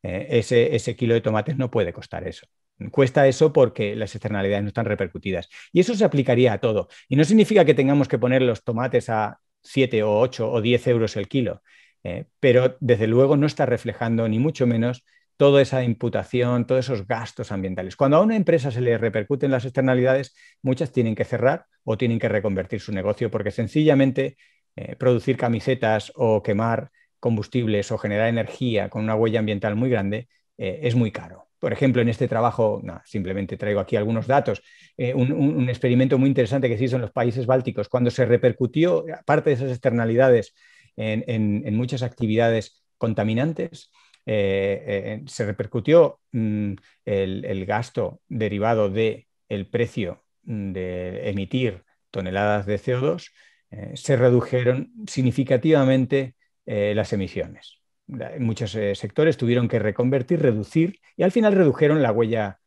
ese kilo de tomates no puede costar eso. Cuesta eso porque las externalidades no están repercutidas. Y eso se aplicaría a todo. Y no significa que tengamos que poner los tomates a 7 o 8 o 10 euros el kilo, pero desde luego no está reflejando ni mucho menos toda esa imputación, todos esos gastos ambientales. Cuando a una empresa se le repercuten las externalidades, muchas tienen que cerrar o tienen que reconvertir su negocio porque sencillamente producir camisetas o quemar combustibles o generar energía con una huella ambiental muy grande es muy caro. Por ejemplo, en este trabajo, simplemente traigo aquí algunos datos, un experimento muy interesante que se hizo en los países bálticos, cuando se repercutió parte de esas externalidades en muchas actividades contaminantes, se repercutió el gasto derivado del precio de emitir toneladas de CO2, se redujeron significativamente las emisiones. Muchos sectores tuvieron que reconvertir, reducir y al final redujeron la huella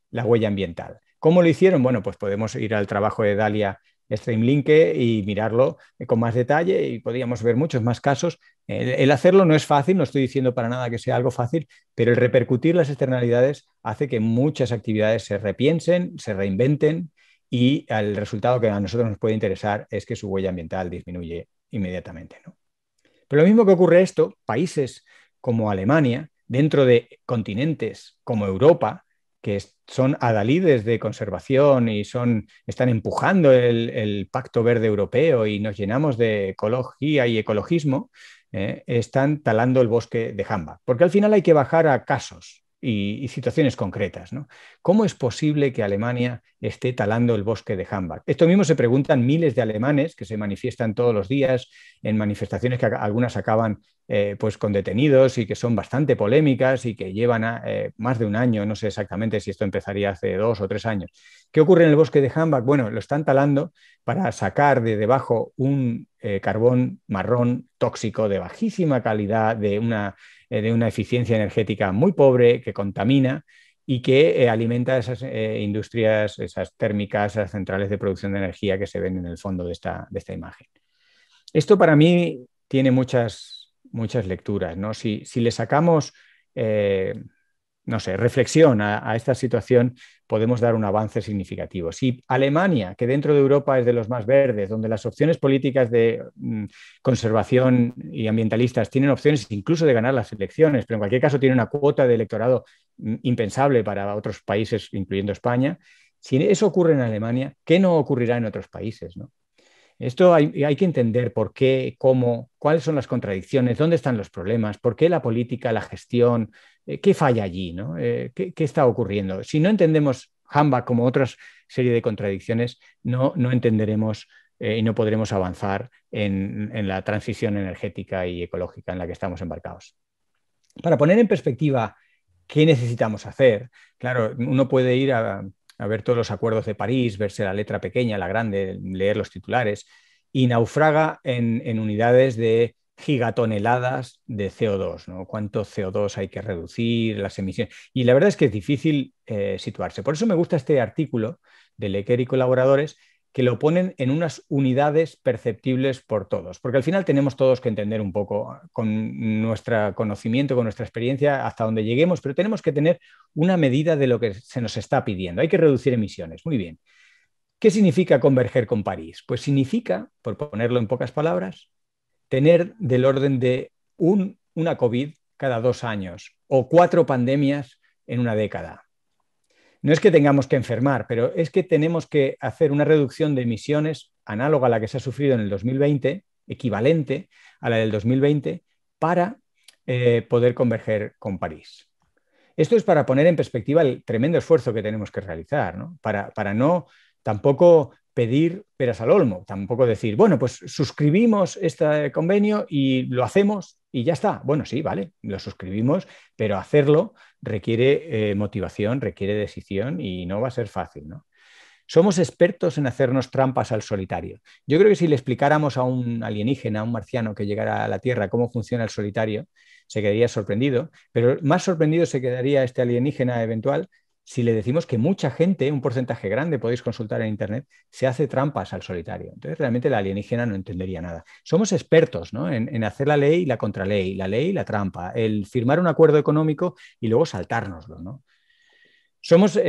ambiental. ¿Cómo lo hicieron? Bueno, pues podemos ir al trabajo de Dalia Streamlinke y mirarlo con más detalle y podríamos ver muchos más casos. El hacerlo no es fácil, no estoy diciendo para nada que sea algo fácil, pero el repercutir las externalidades hace que muchas actividades se repiensen, se reinventen y el resultado que a nosotros nos puede interesar es que su huella ambiental disminuye inmediatamente, ¿no? Pero lo mismo que ocurre esto, países como Alemania, dentro de continentes como Europa, que son adalides de conservación y están empujando el Pacto Verde Europeo y nos llenamos de ecología y ecologismo, están talando el bosque de Jamba. Porque al final hay que bajar a casos y situaciones concretas, ¿no? ¿Cómo es posible que Alemania esté talando el bosque de Jamba? Esto mismo se preguntan miles de alemanes que se manifiestan todos los días en manifestaciones que algunas acaban pues con detenidos y que son bastante polémicas y que llevan más de un año, no sé exactamente si esto empezaría hace 2 o 3 años. ¿Qué ocurre en el bosque de Jambach? Bueno, lo están talando para sacar de debajo un carbón marrón tóxico de bajísima calidad, de una eficiencia energética muy pobre, que contamina y que alimenta esas industrias, esas térmicas, esas centrales de producción de energía que se ven en el fondo de esta imagen. Esto para mí tiene muchas lecturas, ¿no? Si le sacamos, no sé, reflexión a esta situación, podemos dar un avance significativo. Si Alemania, que dentro de Europa es de los más verdes, donde las opciones políticas de conservación y ambientalistas tienen opciones incluso de ganar las elecciones, pero en cualquier caso tiene una cuota de electorado impensable para otros países, incluyendo España, si eso ocurre en Alemania, ¿qué no ocurrirá en otros países, ¿no? Esto hay que entender por qué, cómo, cuáles son las contradicciones, dónde están los problemas, por qué la política, la gestión, qué falla allí, ¿no? ¿Qué está ocurriendo? Si no entendemos Jamba como otra serie de contradicciones, no entenderemos y no podremos avanzar en la transición energética y ecológica en la que estamos embarcados. Para poner en perspectiva qué necesitamos hacer, claro, uno puede ir a ver todos los acuerdos de París, verse la letra pequeña, la grande, leer los titulares, y naufraga en unidades de gigatoneladas de CO2, ¿no? ¿Cuánto CO2 hay que reducir, las emisiones? Y la verdad es que es difícil situarse. Por eso me gusta este artículo de Lequer y colaboradores, que lo ponen en unas unidades perceptibles por todos, porque al final tenemos todos que entender un poco con nuestro conocimiento, con nuestra experiencia, hasta donde lleguemos, pero tenemos que tener una medida de lo que se nos está pidiendo. Hay que reducir emisiones. Muy bien. ¿Qué significa converger con París? Pues significa, por ponerlo en pocas palabras, tener del orden de una COVID cada 2 años o 4 pandemias en una década. No es que tengamos que enfermar, pero es que tenemos que hacer una reducción de emisiones análoga a la que se ha sufrido en el 2020, equivalente a la del 2020, para poder converger con París. Esto es para poner en perspectiva el tremendo esfuerzo que tenemos que realizar, ¿no? Para no tampoco pedir peras al olmo, tampoco decir, bueno, pues suscribimos este convenio y lo hacemos y ya está. Bueno, sí, vale, lo suscribimos, pero hacerlo requiere motivación, requiere decisión y no va a ser fácil, ¿no? Somos expertos en hacernos trampas al solitario. Yo creo que si le explicáramos a un alienígena, a un marciano que llegara a la Tierra cómo funciona el solitario, se quedaría sorprendido, pero más sorprendido se quedaría este alienígena eventual si le decimos que mucha gente, un porcentaje grande, podéis consultar en Internet, se hace trampas al solitario. Entonces realmente el alienígena no entendería nada. Somos expertos, ¿no?, en hacer la ley y la contraley, la ley y la trampa, el firmar un acuerdo económico y luego saltárnoslo, ¿no? Somos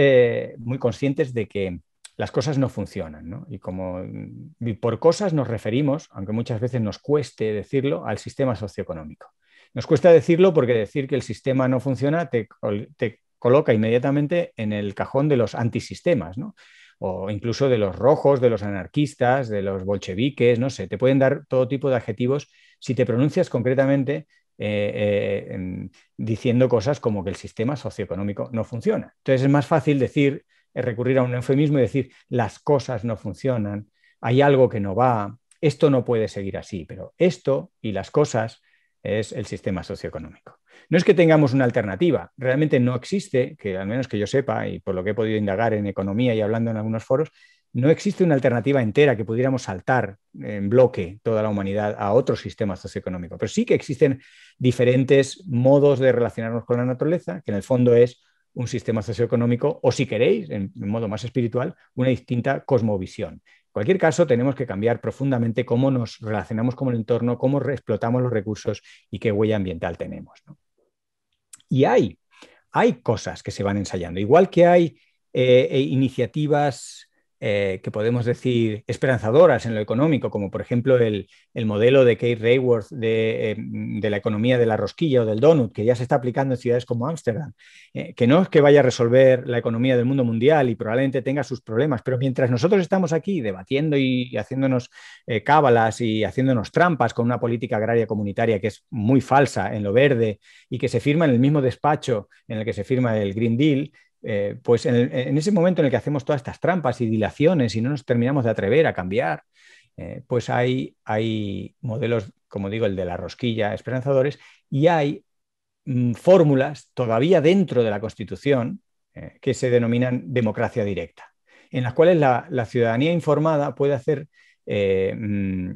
muy conscientes de que las cosas no funcionan, ¿no? Y por cosas nos referimos, aunque muchas veces nos cueste decirlo, al sistema socioeconómico. Nos cuesta decirlo porque decir que el sistema no funciona te coloca inmediatamente en el cajón de los antisistemas, ¿no? O incluso de los rojos, de los anarquistas, de los bolcheviques, no sé, te pueden dar todo tipo de adjetivos si te pronuncias concretamente diciendo cosas como que el sistema socioeconómico no funciona. Entonces es más fácil decir, recurrir a un eufemismo y decir las cosas no funcionan, hay algo que no va, esto no puede seguir así, pero esto y las cosas es el sistema socioeconómico. No es que tengamos una alternativa, realmente no existe, que al menos que yo sepa, y por lo que he podido indagar en economía y hablando en algunos foros, no existe una alternativa entera que pudiéramos saltar en bloque toda la humanidad a otro sistema socioeconómico, pero sí que existen diferentes modos de relacionarnos con la naturaleza, que en el fondo es un sistema socioeconómico, o si queréis, en modo más espiritual, una distinta cosmovisión. En cualquier caso, tenemos que cambiar profundamente cómo nos relacionamos con el entorno, cómo explotamos los recursos y qué huella ambiental tenemos, ¿no? Y hay cosas que se van ensayando, igual que hay iniciativas que podemos decir esperanzadoras en lo económico, como por ejemplo el modelo de Kate Raworth de la economía de la rosquilla o del donut, que ya se está aplicando en ciudades como Ámsterdam, que no es que vaya a resolver la economía del mundo mundial y probablemente tenga sus problemas, pero mientras nosotros estamos aquí debatiendo y haciéndonos cábalas y haciéndonos trampas con una política agraria comunitaria que es muy falsa en lo verde y que se firma en el mismo despacho en el que se firma el Green Deal, pues en ese momento en el que hacemos todas estas trampas y dilaciones y no nos terminamos de atrever a cambiar, pues hay modelos, como digo, el de la rosquilla, esperanzadores, y hay fórmulas todavía dentro de la Constitución que se denominan democracia directa, en las cuales la ciudadanía informada puede hacer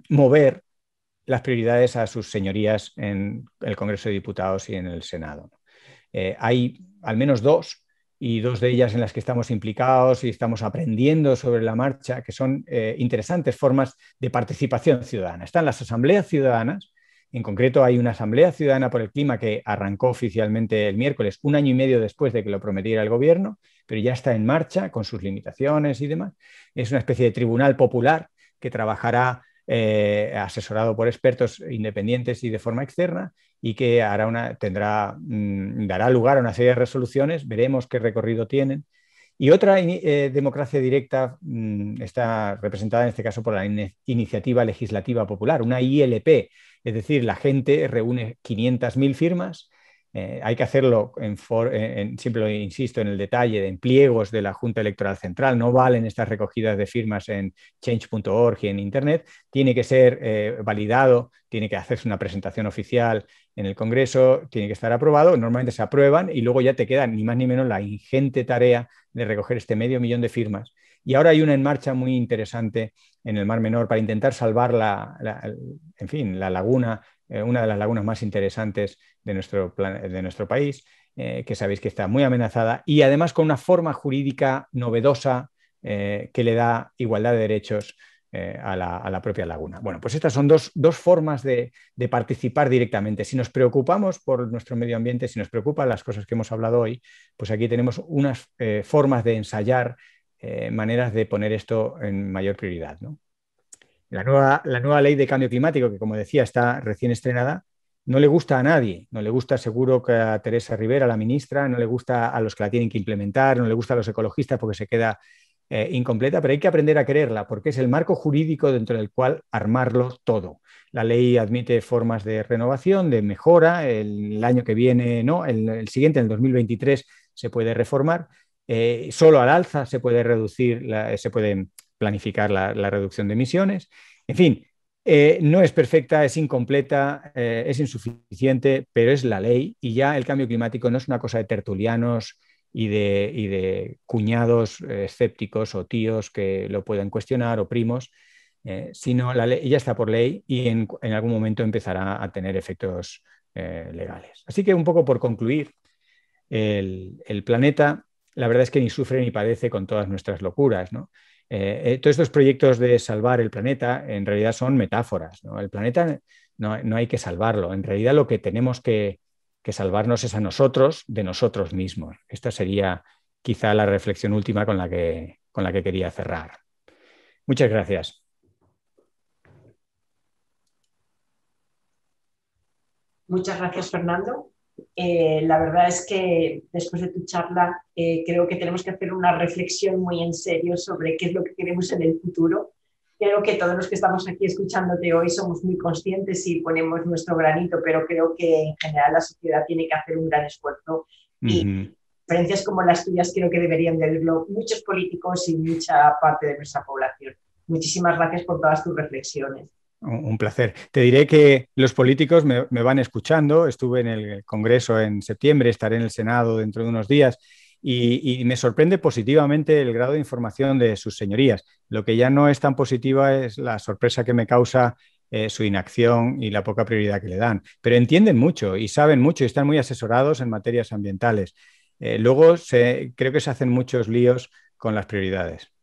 mover las prioridades a sus señorías en el Congreso de Diputados y en el Senado. Hay al menos dos, y dos de ellas en las que estamos implicados y estamos aprendiendo sobre la marcha, que son interesantes formas de participación ciudadana. Están las asambleas ciudadanas. En concreto, hay una Asamblea Ciudadana por el Clima que arrancó oficialmente el miércoles, 1 año y medio después de que lo prometiera el gobierno, pero ya está en marcha con sus limitaciones y demás. Es una especie de tribunal popular que trabajará asesorado por expertos independientes y de forma externa, y que dará lugar a una serie de resoluciones. Veremos qué recorrido tienen. Y otra democracia directa está representada en este caso por la Iniciativa Legislativa Popular, una ILP, es decir, la gente reúne 500.000 firmas Hay que hacerlo siempre insisto, en el detalle, en pliegos de la Junta Electoral Central. No valen estas recogidas de firmas en change.org y en Internet. Tiene que ser validado, tiene que hacerse una presentación oficial en el Congreso, tiene que estar aprobado. Normalmente se aprueban y luego ya te queda ni más ni menos la ingente tarea de recoger este 500.000 de firmas. Y ahora hay una en marcha muy interesante en el Mar Menor para intentar salvar en fin, la laguna, una de las lagunas más interesantes de nuestro país, que sabéis que está muy amenazada y además con una forma jurídica novedosa que le da igualdad de derechos a la propia laguna. Bueno, pues estas son dos formas de participar directamente. Si nos preocupamos por nuestro medio ambiente, si nos preocupan las cosas que hemos hablado hoy, pues aquí tenemos unas formas de ensayar, maneras de poner esto en mayor prioridad, ¿no? La nueva ley de cambio climático, que como decía está recién estrenada, no le gusta a nadie. No le gusta seguro que a Teresa Rivera, la ministra, no le gusta a los que la tienen que implementar, no le gusta a los ecologistas porque se queda incompleta, pero hay que aprender a quererla porque es el marco jurídico dentro del cual armarlo todo. La ley admite formas de renovación, de mejora. El año que viene, no, el siguiente, en el 2023, se puede reformar. Solo al alza se puede reducir, se puede planificar la reducción de emisiones. En fin, no es perfecta, es incompleta, es insuficiente, pero es la ley y ya el cambio climático no es una cosa de tertulianos y de cuñados escépticos o tíos que lo puedan cuestionar o primos, sino la ley ya está por ley y en algún momento empezará a tener efectos legales. Así que un poco por concluir, el planeta, la verdad es que ni sufre ni padece con todas nuestras locuras, ¿no? Todos estos proyectos de salvar el planeta en realidad son metáforas, ¿no? El planeta no hay que salvarlo. En realidad lo que tenemos que salvarnos es a nosotros de nosotros mismos. Esta sería quizá la reflexión última con la que quería cerrar. Muchas gracias. Muchas gracias, Fernando. La verdad es que después de tu charla creo que tenemos que hacer una reflexión muy en serio sobre qué es lo que queremos en el futuro. Creo que todos los que estamos aquí escuchándote hoy somos muy conscientes y ponemos nuestro granito, pero creo que en general la sociedad tiene que hacer un gran esfuerzo y experiencias como las tuyas creo que deberían de verlo muchos políticos y mucha parte de nuestra población. Muchísimas gracias por todas tus reflexiones. Un placer. Te diré que los políticos me van escuchando. Estuve en el Congreso en septiembre, estaré en el Senado dentro de unos días y me sorprende positivamente el grado de información de sus señorías. Lo que ya no es tan positiva es la sorpresa que me causa su inacción y la poca prioridad que le dan. Pero entienden mucho y saben mucho y están muy asesorados en materias ambientales. Luego creo que se hacen muchos líos con las prioridades.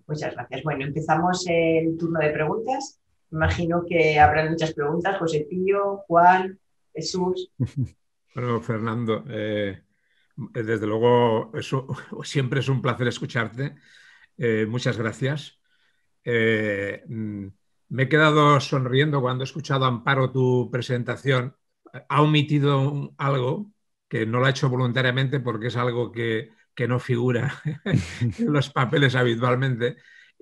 Muchas gracias. Bueno, empezamos el turno de preguntas. Imagino que habrán muchas preguntas. José Pío, Juan, Jesús. Bueno, Fernando, desde luego siempre es un placer escucharte. Muchas gracias. Me he quedado sonriendo cuando he escuchado, Amparo, tu presentación. Ha omitido algo que no lo ha hecho voluntariamente porque es algo que no figura en los papeles habitualmente.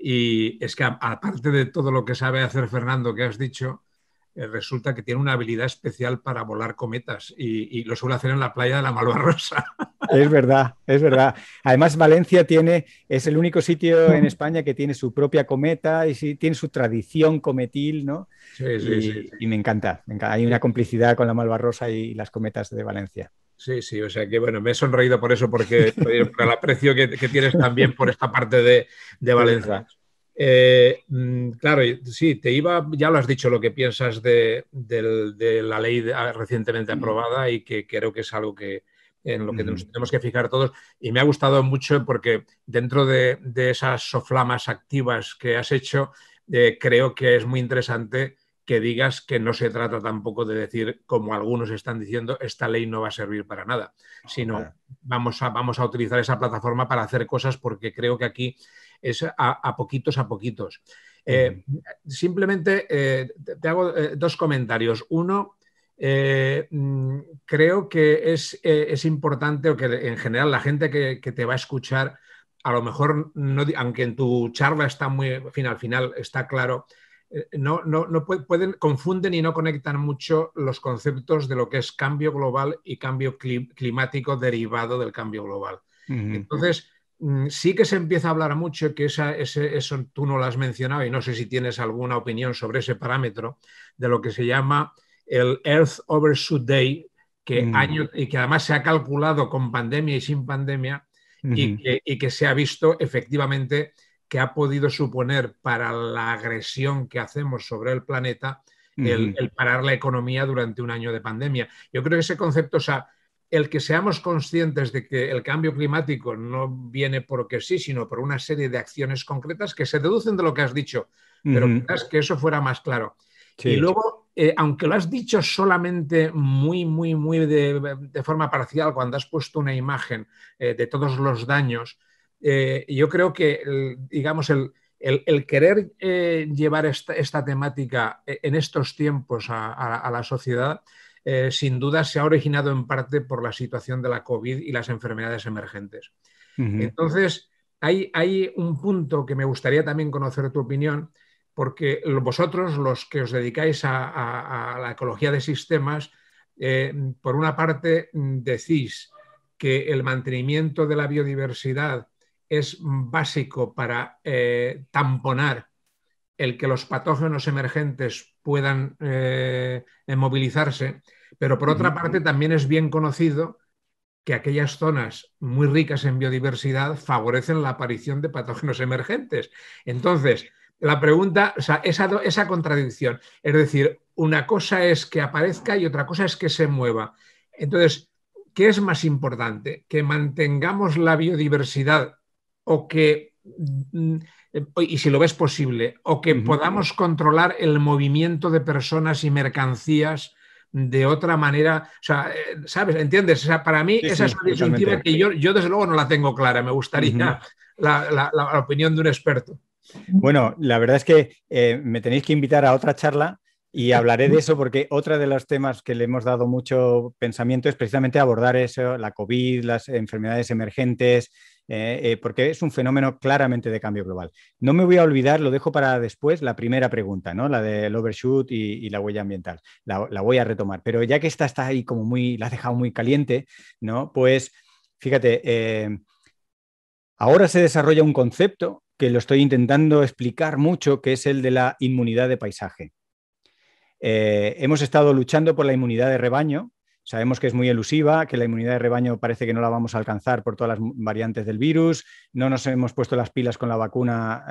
Y es que aparte de todo lo que sabe hacer Fernando, que has dicho, resulta que tiene una habilidad especial para volar cometas y lo suele hacer en la playa de la Malvarrosa. Es verdad, es verdad. Además, Valencia es el único sitio en España que tiene su propia cometa y tiene su tradición cometil, ¿no? Sí. Y me encanta. Hay una complicidad con la Malvarrosa y las cometas de Valencia. Sí, o sea que bueno, me he sonreído por eso, por el aprecio que tienes también por esta parte de Valencia. Claro, sí, ya lo has dicho, lo que piensas de la ley recientemente aprobada y que creo que es algo en lo que nos tenemos que fijar todos. Y me ha gustado mucho porque dentro de esas soflamas activas que has hecho, creo que es muy interesante que digas que no se trata tampoco de decir, como algunos están diciendo, esta ley no va a servir para nada, sino vamos a utilizar esa plataforma para hacer cosas porque creo que aquí es a poquitos. Simplemente te hago dos comentarios. Uno, creo que es importante o que en general la gente que te va a escuchar, a lo mejor, no, aunque en tu charla está al final está claro, confunden y no conectan mucho los conceptos de lo que es cambio global y cambio climático derivado del cambio global. Entonces, sí que se empieza a hablar mucho, que eso tú no lo has mencionado y no sé si tienes alguna opinión sobre ese parámetro, de lo que se llama el Earth Overshoot Day, y que además se ha calculado con pandemia y sin pandemia, y que se ha visto efectivamente que ha podido suponer para la agresión que hacemos sobre el planeta el parar la economía durante un año de pandemia. Yo creo que ese concepto, o sea, el que seamos conscientes de que el cambio climático no viene porque sí, sino por una serie de acciones concretas que se deducen de lo que has dicho, pero quizás que eso fuera más claro. Sí. Y luego, aunque lo has dicho solamente muy de forma parcial, cuando has puesto una imagen de todos los daños, yo creo que, digamos, el querer llevar esta temática en estos tiempos a la sociedad, sin duda se ha originado en parte por la situación de la COVID y las enfermedades emergentes. Entonces, hay un punto que me gustaría también conocer tu opinión, porque vosotros, los que os dedicáis a la ecología de sistemas, por una parte decís que el mantenimiento de la biodiversidad es básico para tamponar el que los patógenos emergentes puedan movilizarse, pero por otra parte también es bien conocido que aquellas zonas muy ricas en biodiversidad favorecen la aparición de patógenos emergentes. Entonces, la pregunta, o sea, esa contradicción, es decir, una cosa es que aparezca y otra cosa es que se mueva. Entonces, ¿qué es más importante? ¿Que mantengamos la biodiversidad o que, y si lo ves posible, o que podamos controlar el movimiento de personas y mercancías de otra manera? O sea, ¿sabes? ¿Entiendes? O sea, para mí esa es una disyuntiva que yo desde luego no la tengo clara. Me gustaría la opinión de un experto. Bueno, la verdad es que me tenéis que invitar a otra charla y hablaré de eso, porque otro de los temas que le hemos dado mucho pensamiento es precisamente abordar eso, la COVID, las enfermedades emergentes, porque es un fenómeno claramente de cambio global. No me voy a olvidar, lo dejo para después, la primera pregunta, ¿no? La del overshoot y la huella ambiental. La voy a retomar, pero ya que esta está ahí como la has dejado muy caliente, ¿no? Pues fíjate, ahora se desarrolla un concepto que lo estoy intentando explicar mucho, que es el de la inmunidad de paisaje. Hemos estado luchando por la inmunidad de rebaño. Sabemos que es muy elusiva, que la inmunidad de rebaño parece que no la vamos a alcanzar por todas las variantes del virus. No nos hemos puesto las pilas con la vacuna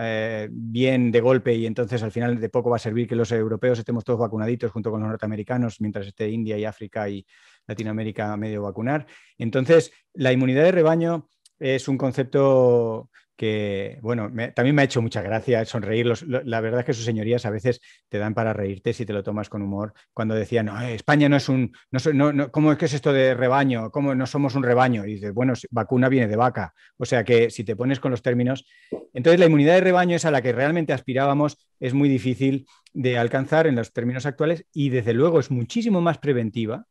bien de golpe, y entonces al final de poco va a servir que los europeos estemos todos vacunaditos junto con los norteamericanos, mientras esté India y África y Latinoamérica a medio vacunar. Entonces, la inmunidad de rebaño es un concepto que, bueno, también me ha hecho mucha gracia sonreír. La verdad es que sus señorías a veces te dan para reírte si te lo tomas con humor. Cuando decían, no, España no es un... ¿cómo es que es esto de rebaño? ¿Cómo no somos un rebaño? Y dices, bueno, vacuna viene de vaca. O sea que si te pones con los términos... Entonces la inmunidad de rebaño es a la que realmente aspirábamos, es muy difícil de alcanzar en los términos actuales y desde luego es muchísimo más preventiva.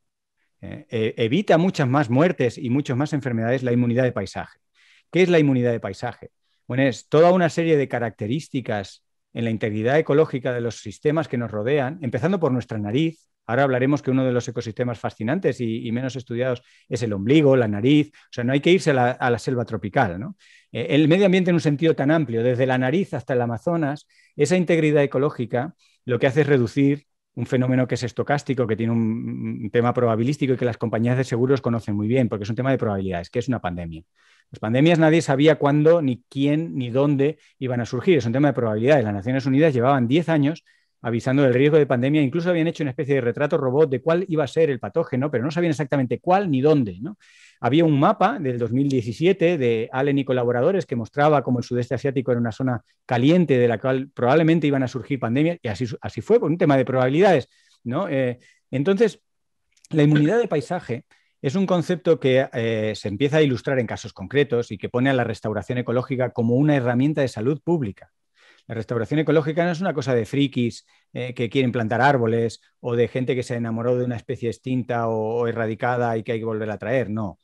Evita muchas más muertes y muchas más enfermedades la inmunidad de paisaje. ¿Qué es la inmunidad de paisaje? Bueno, es toda una serie de características en la integridad ecológica de los sistemas que nos rodean, empezando por nuestra nariz. Ahora hablaremos que uno de los ecosistemas fascinantes y menos estudiados es el ombligo, la nariz. O sea, no hay que irse a la selva tropical, ¿no? El medio ambiente en un sentido tan amplio, desde la nariz hasta el Amazonas, esa integridad ecológica lo que hace es reducir un fenómeno que es estocástico, que tiene un tema probabilístico y que las compañías de seguros conocen muy bien, porque es un tema de probabilidades, que es una pandemia. Las pandemias nadie sabía cuándo, ni quién, ni dónde iban a surgir. Es un tema de probabilidades. Las Naciones Unidas llevaban 10 años avisando del riesgo de pandemia. Incluso habían hecho una especie de retrato robot de cuál iba a ser el patógeno, pero no sabían exactamente cuál ni dónde, ¿no? Había un mapa del 2017 de Allen y colaboradores que mostraba cómo el sudeste asiático era una zona caliente de la cual probablemente iban a surgir pandemias, y así fue, por un tema de probabilidades, ¿no? Entonces, la inmunidad de paisaje es un concepto que se empieza a ilustrar en casos concretos y que pone a la restauración ecológica como una herramienta de salud pública. La restauración ecológica no es una cosa de frikis que quieren plantar árboles o de gente que se enamoró de una especie extinta o erradicada y que hay que volver a traer, no.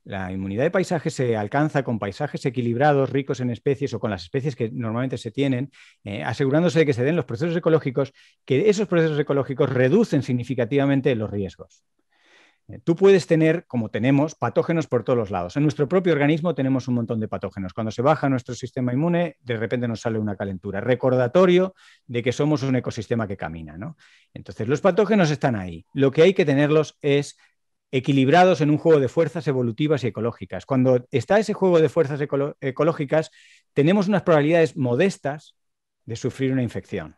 La inmunidad de paisaje se alcanza con paisajes equilibrados, ricos en especies o con las especies que normalmente se tienen, asegurándose de que se den los procesos ecológicos, que esos procesos ecológicos reducen significativamente los riesgos. Tú puedes tener, como tenemos, patógenos por todos los lados. En nuestro propio organismo tenemos un montón de patógenos. Cuando se baja nuestro sistema inmune, de repente nos sale una calentura. Recordatorio de que somos un ecosistema que camina, ¿no? Entonces, los patógenos están ahí. Lo que hay que tenerlos es equilibrados en un juego de fuerzas evolutivas y ecológicas. Cuando está ese juego de fuerzas ecológicas, tenemos unas probabilidades modestas de sufrir una infección.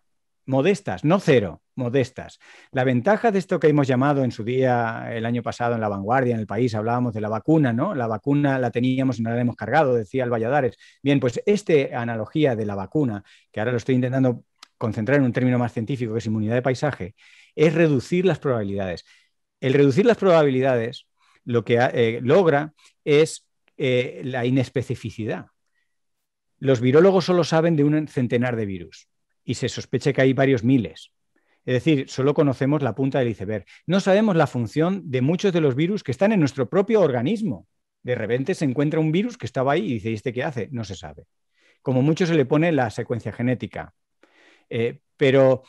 Modestas, no cero, modestas. La ventaja de esto que hemos llamado en su día, el año pasado, en La Vanguardia, en El País, hablábamos de la vacuna, ¿no? La vacuna la teníamos y no la hemos cargado, decía el Valladares. Bien, pues esta analogía de la vacuna, que ahora lo estoy intentando concentrar en un término más científico, que es inmunidad de paisaje, es reducir las probabilidades. El reducir las probabilidades lo que logra es la inespecificidad. Los virólogos solo saben de un centenar de virus y se sospecha que hay varios miles. Es decir, solo conocemos la punta del iceberg. No sabemos la función de muchos de los virus que están en nuestro propio organismo. De repente se encuentra un virus que estaba ahí y dice, ¿y este qué hace? No se sabe. Como mucho se le pone la secuencia genética. Pero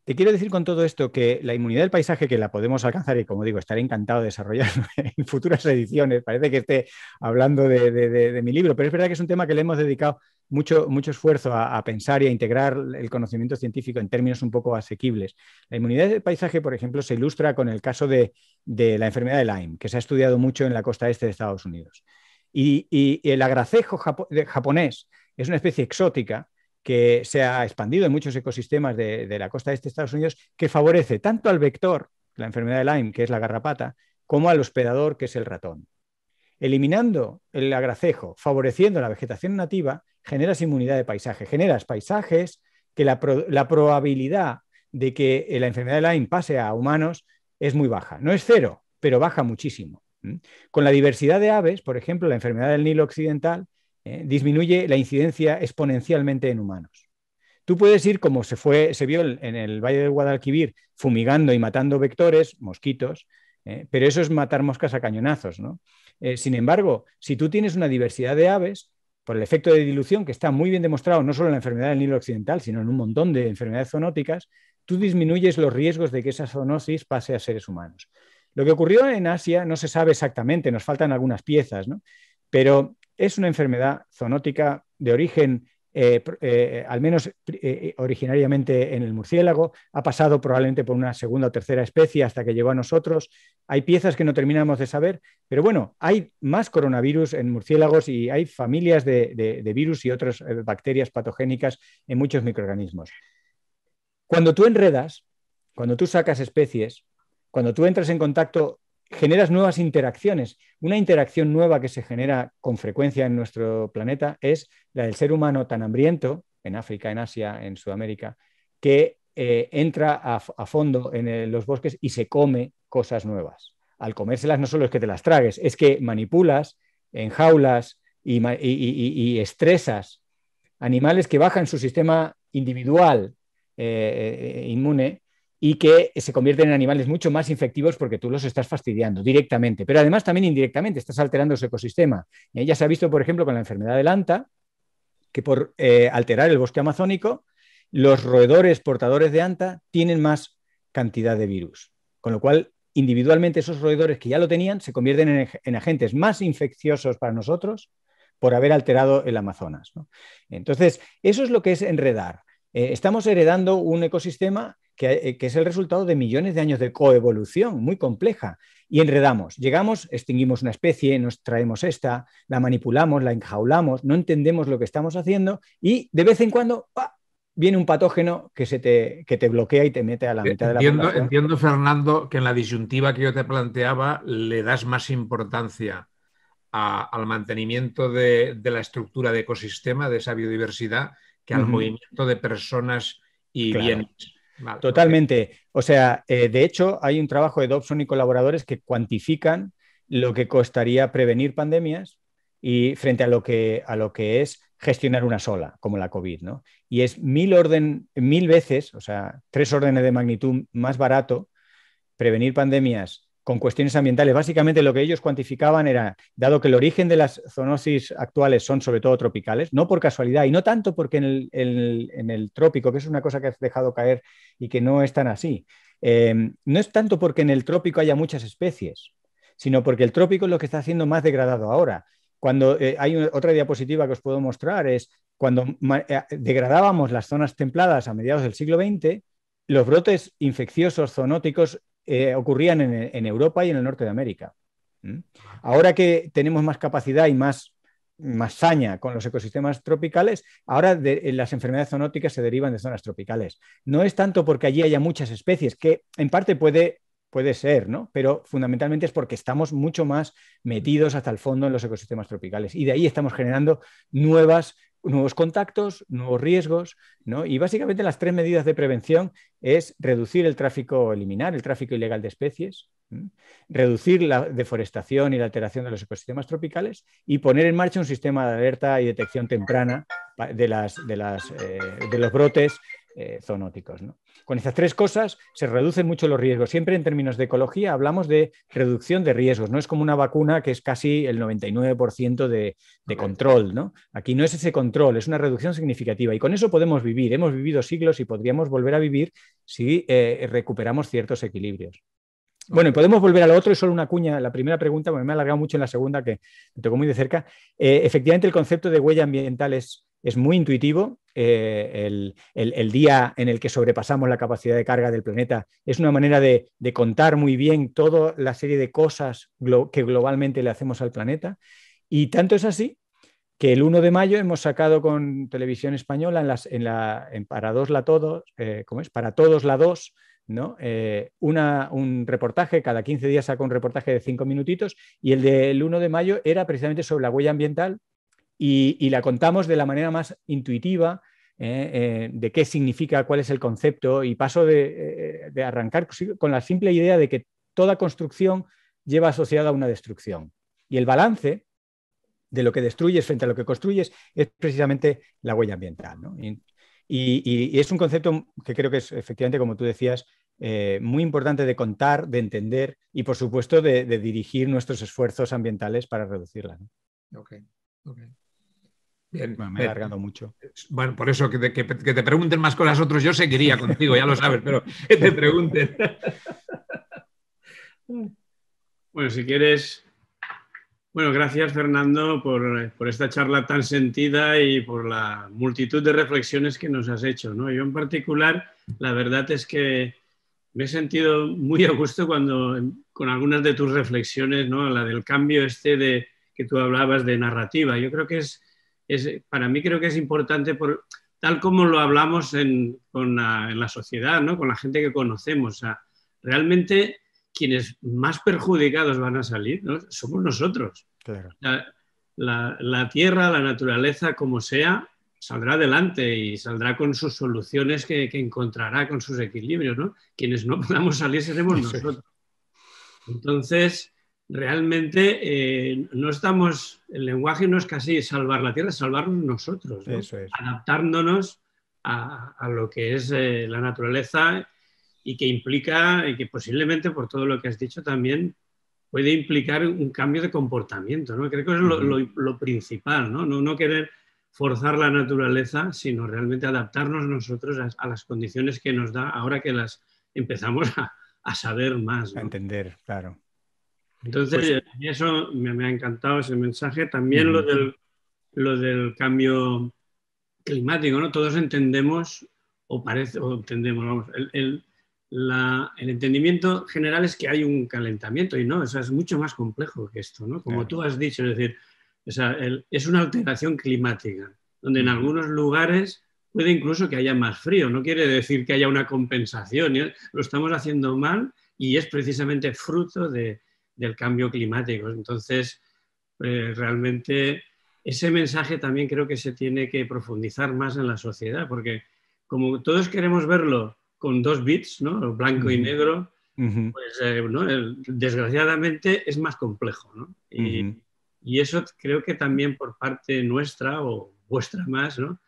te quiero decir con todo esto que la inmunidad del paisaje, que la podemos alcanzar y, como digo, estaré encantado de desarrollar en futuras ediciones, parece que esté hablando de mi libro, pero es verdad que es un tema que le hemos dedicado mucho esfuerzo a pensar y a integrar el conocimiento científico en términos un poco asequibles. La inmunidad del paisaje, por ejemplo, se ilustra con el caso de la enfermedad de Lyme, que se ha estudiado mucho en la costa este de Estados Unidos. Y el agracejo japonés es una especie exótica que se ha expandido en muchos ecosistemas de la costa este de Estados Unidos, que favorece tanto al vector, la enfermedad de Lyme, que es la garrapata, como al hospedador, que es el ratón. Eliminando el agracejo, favoreciendo la vegetación nativa, generas inmunidad de paisaje, generas paisajes que la probabilidad de que la enfermedad de Lyme pase a humanos es muy baja. No es cero, pero baja muchísimo. Con la diversidad de aves, por ejemplo, la enfermedad del Nilo occidental, disminuye la incidencia exponencialmente en humanos. Tú puedes ir, como se vio en el Valle del Guadalquivir, fumigando y matando vectores, mosquitos, pero eso es matar moscas a cañonazos, ¿no? Sin embargo, si tú tienes una diversidad de aves, por el efecto de dilución, que está muy bien demostrado no solo en la enfermedad del Nilo occidental, sino en un montón de enfermedades zoonóticas, tú disminuyes los riesgos de que esa zoonosis pase a seres humanos. Lo que ocurrió en Asia no se sabe exactamente, nos faltan algunas piezas, ¿no? Pero es una enfermedad zoonótica de origen, al menos originariamente en el murciélago, ha pasado probablemente por una segunda o tercera especie hasta que llegó a nosotros. Hay piezas que no terminamos de saber, pero bueno, hay más coronavirus en murciélagos y hay familias de virus y otras bacterias patogénicas en muchos microorganismos. Cuando tú enredas, cuando tú sacas especies, cuando tú entras en contacto, generas nuevas interacciones. Una interacción nueva que se genera con frecuencia en nuestro planeta es la del ser humano tan hambriento, en África, en Asia, en Sudamérica, que entra a fondo en los bosques y se come cosas nuevas. Al comérselas no solo es que te las tragues, es que manipulas, enjaulas y estresas animales que bajan su sistema individual inmune y que se convierten en animales mucho más infectivos porque tú los estás fastidiando directamente, pero además también indirectamente estás alterando su ecosistema. Ya se ha visto, por ejemplo, con la enfermedad del anta, que por alterar el bosque amazónico, los roedores portadores de anta tienen más cantidad de virus, con lo cual individualmente esos roedores que ya lo tenían se convierten en agentes más infecciosos para nosotros por haber alterado el Amazonas, ¿no? Entonces, eso es lo que es enredar. Estamos heredando un ecosistema que es el resultado de millones de años de coevolución muy compleja. Y enredamos, llegamos, extinguimos una especie, nos traemos esta, la manipulamos, la enjaulamos, no entendemos lo que estamos haciendo y de vez en cuando viene un patógeno que te bloquea y te mete a la mitad de la población. Entiendo, Fernando, que en la disyuntiva que yo te planteaba le das más importancia al mantenimiento de la estructura de ecosistema, de esa biodiversidad, que al movimiento de personas y bienes. Vale, totalmente. Okay. O sea, de hecho, hay un trabajo de Dobson y colaboradores que cuantifican lo que costaría prevenir pandemias y frente a lo que es gestionar una sola, como la COVID, ¿no? Y es 1000 veces, o sea, 3 órdenes de magnitud más barato prevenir pandemias con cuestiones ambientales. Básicamente lo que ellos cuantificaban era, dado que el origen de las zoonosis actuales son sobre todo tropicales, no por casualidad y no tanto porque en el trópico, que es una cosa que has dejado caer y que no es tan así, no es tanto porque en el trópico haya muchas especies, sino porque el trópico es lo que está haciendo más degradado ahora. Cuando hay otra diapositiva que os puedo mostrar, es cuando degradábamos las zonas templadas a mediados del siglo XX, los brotes infecciosos zoonóticos ocurrían en Europa y en el norte de América. Ahora que tenemos más capacidad y más saña con los ecosistemas tropicales, ahora las enfermedades zoonóticas se derivan de zonas tropicales. No es tanto porque allí haya muchas especies, que en parte puede ser, ¿no? Pero fundamentalmente es porque estamos mucho más metidos hasta el fondo en los ecosistemas tropicales y de ahí estamos generando nuevos contactos, nuevos riesgos, ¿no? Y básicamente las 3 medidas de prevención es reducir el tráfico, eliminar el tráfico ilegal de especies, reducir la deforestación y la alteración de los ecosistemas tropicales y poner en marcha un sistema de alerta y detección temprana de los brotes zoonóticos, ¿no? Con estas 3 cosas se reducen mucho los riesgos. Siempre en términos de ecología hablamos de reducción de riesgos. No es como una vacuna que es casi el 99% de control, ¿no? Aquí no es ese control, es una reducción significativa y con eso podemos vivir. Hemos vivido siglos y podríamos volver a vivir si recuperamos ciertos equilibrios. Bueno, y podemos volver a lo otro y solo una cuña. La primera pregunta, porque me he alargado mucho en la segunda, que me tocó muy de cerca. Efectivamente, el concepto de huella ambiental es muy intuitivo. El día en el que sobrepasamos la capacidad de carga del planeta es una manera de contar muy bien toda la serie de cosas que globalmente le hacemos al planeta. Y tanto es así que el 1 de mayo hemos sacado con Televisión Española en Para Todos la 2, ¿no? Un reportaje, cada 15 días saca un reportaje de 5 minutitos y el del 1 de mayo era precisamente sobre la huella ambiental y la contamos de la manera más intuitiva de qué significa, cuál es el concepto y paso de arrancar con la simple idea de que toda construcción lleva asociada a una destrucción y el balance de lo que destruyes frente a lo que construyes es precisamente la huella ambiental, ¿no? Y es un concepto que creo que es, efectivamente, como tú decías, muy importante de contar, de entender y, por supuesto, de dirigir nuestros esfuerzos ambientales para reducirla, ¿no? Ok. Bien. Bueno, me he alargado mucho. Bueno, por eso que te pregunten más cosas otros, yo seguiría contigo, ya lo sabes, pero que te pregunten. Bueno, si quieres... Bueno, gracias Fernando por esta charla tan sentida y por la multitud de reflexiones que nos has hecho, ¿no? Yo en particular, la verdad es que me he sentido muy a gusto con algunas de tus reflexiones, ¿no? La del cambio que tú hablabas de narrativa. Yo creo que para mí creo que es importante, tal como lo hablamos en la sociedad, ¿no? Con la gente que conocemos. O sea, realmente quienes más perjudicados van a salir, ¿no? Somos nosotros. Claro. La tierra, la naturaleza, como sea, saldrá adelante y saldrá con sus soluciones que encontrará, con sus equilibrios, ¿no? Quienes no podamos salir seremos nosotros. Entonces, realmente no estamos, el lenguaje no es casi salvar la tierra, es salvarnos nosotros, ¿no? Eso es. Adaptándonos a lo que es la naturaleza y que implica, y que posiblemente por todo lo que has dicho también puede implicar un cambio de comportamiento, ¿no? Creo que es lo principal, ¿no? No querer forzar la naturaleza, sino realmente adaptarnos nosotros a las condiciones que nos da ahora que las empezamos a saber más, ¿no? A entender, claro. Entonces, eso me ha encantado ese mensaje. También lo del cambio climático, ¿no? Todos entendemos, vamos, el entendimiento general es que hay un calentamiento y no, o sea, es mucho más complejo que esto, ¿no? Como tú has dicho, es decir, o sea, es una alteración climática, donde en algunos lugares puede incluso que haya más frío, no quiere decir que haya una compensación, ¿eh? Lo estamos haciendo mal y es precisamente fruto del cambio climático. Entonces, realmente ese mensaje también creo que se tiene que profundizar más en la sociedad, porque como todos queremos verlo con 2 bits, ¿no? Blanco y negro, pues ¿no? Desgraciadamente es más complejo, ¿no? Y eso creo que también por parte nuestra o vuestra más, ¿no?